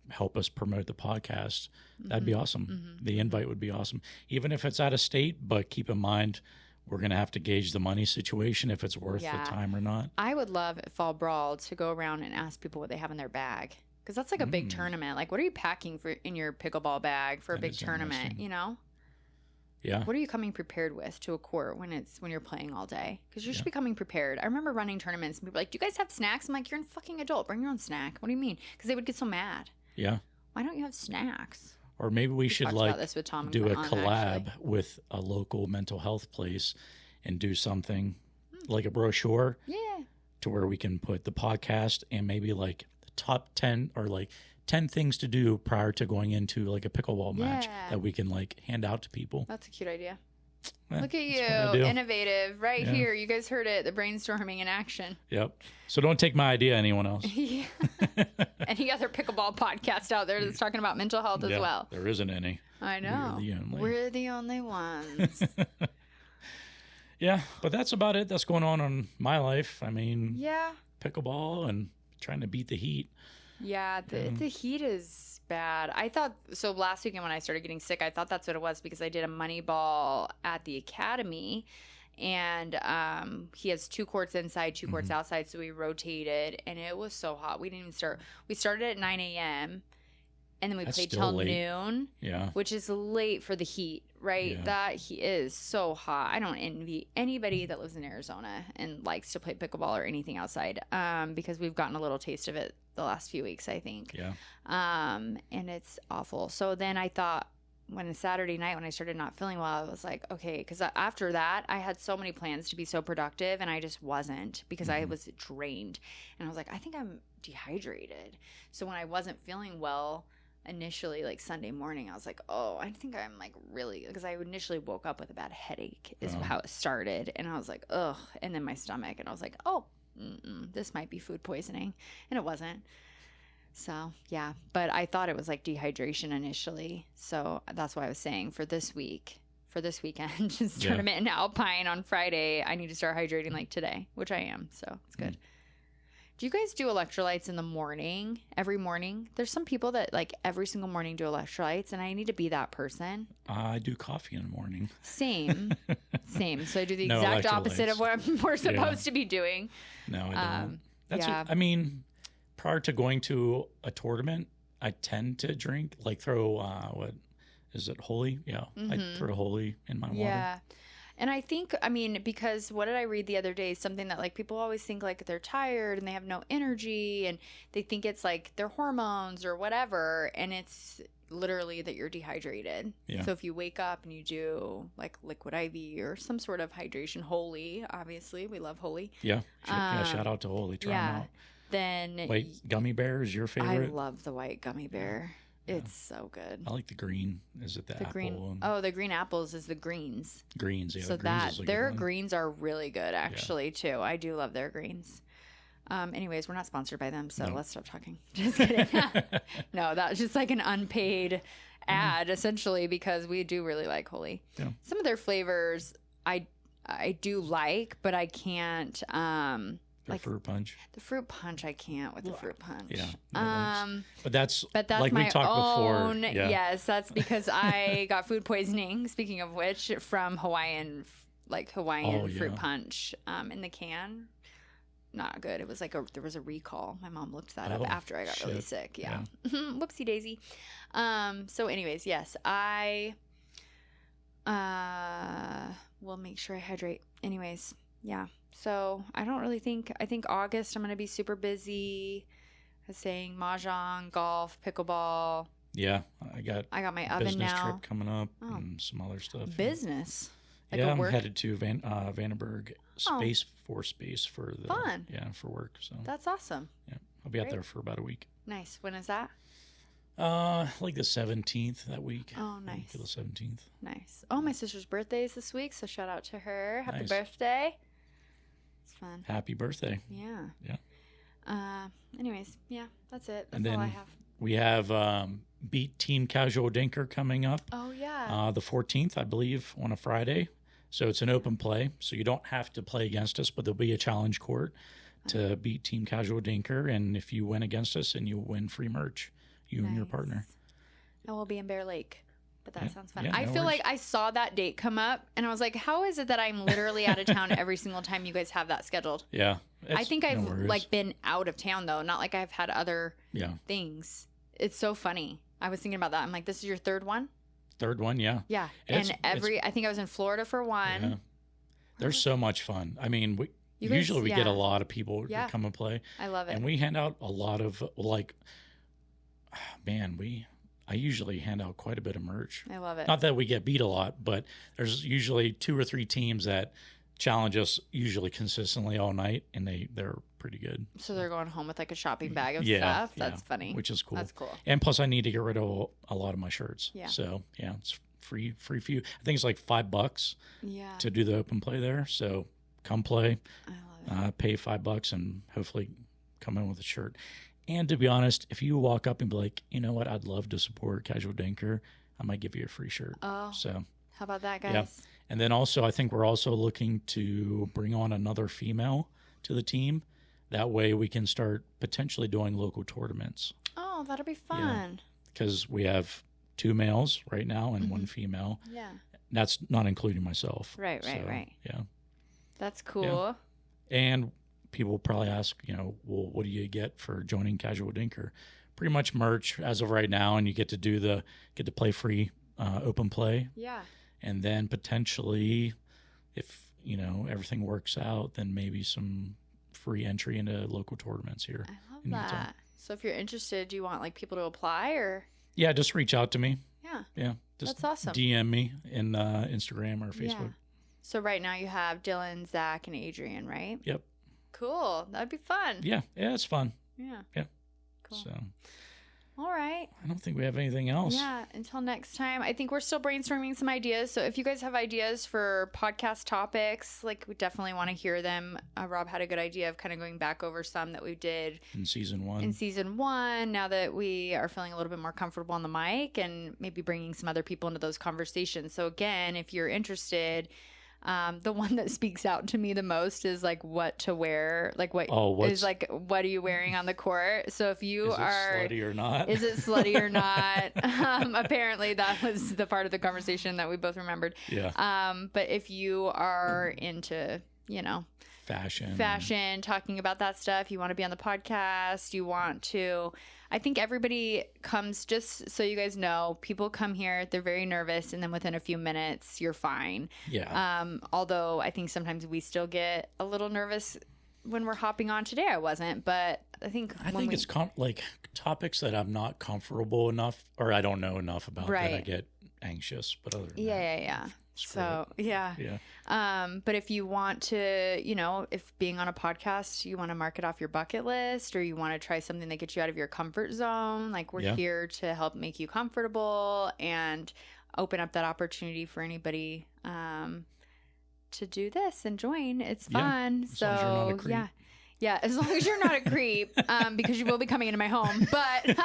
help us promote the podcast, that'd be awesome. Mm-hmm. The invite would be awesome. Even if it's out of state, but keep in mind, we're going to have to gauge the money situation, if it's worth the time or not. I would love at Fall Brawl to go around and ask people what they have in their bag. Because that's like a big tournament. Like, what are you packing in your pickleball bag for a big tournament, Yeah. What are you coming prepared with to a court when you're playing all day? Because you should be coming prepared. I remember running tournaments and people were like, do you guys have snacks? I'm like, you're a fucking adult. Bring your own snack. What do you mean? Because they would get so mad. Yeah. Why don't you have snacks? Or maybe we should do a collab actually. with a local mental health place and do something like a brochure. Yeah. To where we can put the podcast and maybe like the top 10 or like 10 things to do prior to going into like a pickleball match that we can like hand out to people. That's a cute idea. Yeah, look at you, innovative, right here. You guys heard it, the brainstorming in action. Yep. So don't take my idea, anyone else. Yeah. Any other pickleball podcast out there that's talking about mental health as well? There isn't any. I know. We're the only ones. Yeah, but that's about it. That's going on in my life. I mean, pickleball and trying to beat the heat. Yeah, the heat is bad. I thought, so last weekend when I started getting sick, I thought that's what it was because I did a money ball at the academy and he has 2 courts inside, 2 courts outside, so we rotated and it was so hot. We didn't even start. We started at 9 a.m. and then we played till noon, which is late for the heat, right? Yeah. That heat is so hot. I don't envy anybody that lives in Arizona and likes to play pickleball or anything outside because we've gotten a little taste of it the last few weeks, I think. Yeah. And it's awful. So then I thought when Saturday night when I started not feeling well, I was like, okay, because after that I had so many plans to be so productive and I just wasn't because I was drained. And I was like, I think I'm dehydrated. So when I wasn't feeling well, initially like Sunday morning I was like, oh, I think I'm like really, because I initially woke up with a bad headache is how it started, and I was like, ugh, and then my stomach, and I was like, oh, this might be food poisoning, and it wasn't. So yeah, but I thought it was like dehydration initially, so that's why I was saying for this weekend just tournament in Alpine on Friday, I need to start hydrating like today, which I am, so it's good. Do you guys do electrolytes in the morning, every morning? There's some people that like every single morning do electrolytes, and I need to be that person. I do coffee in the morning. Same. So I do the exact opposite of what we're supposed to be doing. No, I don't. I mean, prior to going to a tournament, I tend to drink, like throw, what is it, Holy? Yeah, I throw Holy in my water. Yeah. And I think, I mean, because what did I read the other day? Something that like people always think like they're tired and they have no energy and they think it's like their hormones or whatever. And it's literally that you're dehydrated. Yeah. So if you wake up and you do like liquid IV or some sort of hydration, Holy, obviously, we love Holy. Yeah. Shout out to Holy. Try them out. Then white gummy bear is your favorite? I love the white gummy bear. Yeah. It's so good. I like the green. Is it the apple? Green? Oh, the green apples is the greens. Greens, yeah. So their greens are really good, actually, too. I do love their greens. Anyways, we're not sponsored by them, so let's stop talking. Just kidding. No, that was just like an unpaid ad, essentially, because we do really like Holy. Yeah. Some of their flavors I do like, but I can't. Like fruit punch. The fruit punch, I can't with the fruit punch. Yeah. No, but that's like we talked own, before. Yeah. Yes, that's because I got food poisoning. Speaking of which, from Hawaiian fruit punch in the can. Not good. It was like there was a recall. My mom looked that up after I got really sick. Yeah. Whoopsie daisy. So, anyways, yes, I will make sure I hydrate. Anyways, yeah. So I think August I'm going to be super busy. I was saying mahjong, golf, pickleball. Yeah, I got my oven business now. Trip coming up and some other stuff. Business? Like I'm headed to Vandenberg Space Force Base for the fun. Yeah, for work. So that's awesome. Yeah, I'll be out there for about a week. Nice. When is that? Like the 17th that week. Oh, nice. The 17th. Nice. Oh, my sister's birthday is this week, so shout out to her. Happy birthday. It's fun. Happy birthday. Yeah. Yeah. Anyways, yeah, that's it. That's all I have. We have Beat Team Casual Dinker coming up. Oh, yeah. The 14th, I believe, on a Friday. So it's an open play. So you don't have to play against us, but there'll be a challenge court. to beat Team Casual Dinker. And if you win against us, and you'll win free merch, you and your partner. And we'll be in Bear Lake. But that sounds fun. Yeah, I feel like I saw that date come up, and I was like, how is it that I'm literally out of town every single time you guys have that scheduled? Yeah. I think I've like been out of town, though. Not like I've had other things. It's so funny. I was thinking about that. I'm like, this is your third one? Third one, yeah. Yeah. I think I was in Florida for one. Yeah. There's so much fun. I mean, we get a lot of people to come and play. I love it. And we hand out a lot of, I usually hand out quite a bit of merch. I love it. Not that we get beat a lot, but there's usually 2 or 3 teams that challenge us usually consistently all night, and they're pretty good. So they're going home with like a shopping bag of stuff. That's funny. Which is cool. That's cool. And plus, I need to get rid of a lot of my shirts. Yeah. So it's free few. I think it's like $5 to do the open play there. So come play. I love it. Pay $5 and hopefully come in with a shirt. And to be honest, if you walk up and be like, you know what, I'd love to support Casual Dinker, I might give you a free shirt. Oh, so how about that, guys? Yeah. And then also, I think we're also looking to bring on another female to the team. That way we can start potentially doing local tournaments. Oh, that'll be fun. Because we have 2 males right now and 1 female. Yeah. That's not including myself. Right. Yeah. That's cool. Yeah. And people probably ask, well, what do you get for joining Casual Dinker? Pretty much merch as of right now, and you get to play free open play. Yeah. And then potentially, if everything works out, then maybe some free entry into local tournaments here. I love that. So if you're interested, do you want like people to apply or? Yeah, just reach out to me. Yeah. Yeah. Just that's awesome. DM me in Instagram or Facebook. Yeah. So right now you have Dylan, Zach, and Adrian, right? Yep. Cool. That'd be fun. Yeah. Yeah, it's fun. Yeah. Yeah. Cool. So. All right. I don't think we have anything else. Yeah. Until next time, I think we're still brainstorming some ideas. So if you guys have ideas for podcast topics, like we definitely want to hear them. Rob had a good idea of kind of going back over some that we did in season 1. Now that we are feeling a little bit more comfortable on the mic and maybe bringing some other people into those conversations. So again, if you're interested, the one that speaks out to me the most is like what to wear, like what are you wearing on the court? So if you are slutty or not, is it slutty or not? Apparently that was the part of the conversation that we both remembered. Yeah. But if you are into, fashion, talking about that stuff, you want to be on the podcast, I think everybody comes, just so you guys know, people come here, they're very nervous, and then within a few minutes, you're fine. Yeah. Although I think sometimes we still get a little nervous when we're hopping on. Today I wasn't, but I think it's like topics that I'm not comfortable enough, or I don't know enough about, that I get anxious. But other than that, yeah. So yeah. But if you want to, if being on a podcast, you want to mark it off your bucket list, or you want to try something that gets you out of your comfort zone, like we're here to help make you comfortable and open up that opportunity for anybody to do this and join. It's fun. So yeah, as long as you're not a creep, because you will be coming into my home. But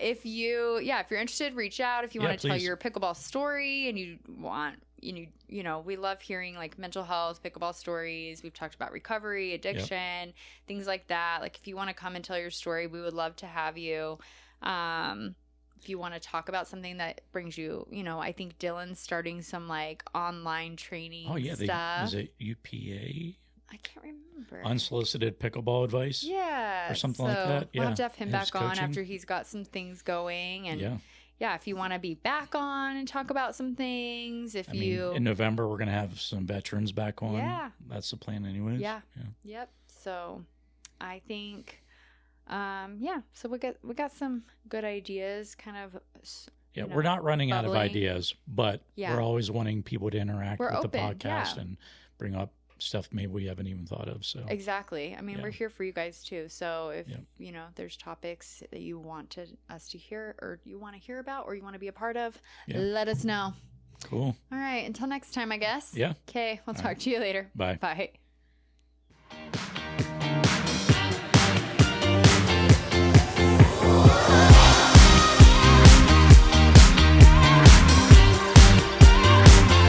if you're interested, reach out. If you want to tell your pickleball story and you want, we love hearing like mental health, pickleball stories. We've talked about recovery, addiction, things like that. Like if you want to come and tell your story, we would love to have you. If you want to talk about something that brings you, I think Dylan's starting some like online training stuff. Is it UPA? I can't remember. Unsolicited pickleball advice? Yeah. Or something like that? We'll have to have him back on after he's got some things going. And if you want to be back on and talk about some things, in November, we're going to have some veterans back on. Yeah. That's the plan anyways. Yeah. Yep. So I think, so we got some good ideas kind of. Yeah, we're not running out of ideas, but we're always wanting people to interact with the podcast and bring up stuff maybe we haven't even thought of. So exactly. I mean, we're here for you guys too. So if there's topics that you want us to hear, or you want to hear about, or you want to be a part of, let us know. Cool. All right. Until next time, I guess. Yeah. Okay. We'll talk to you later. Bye. Bye.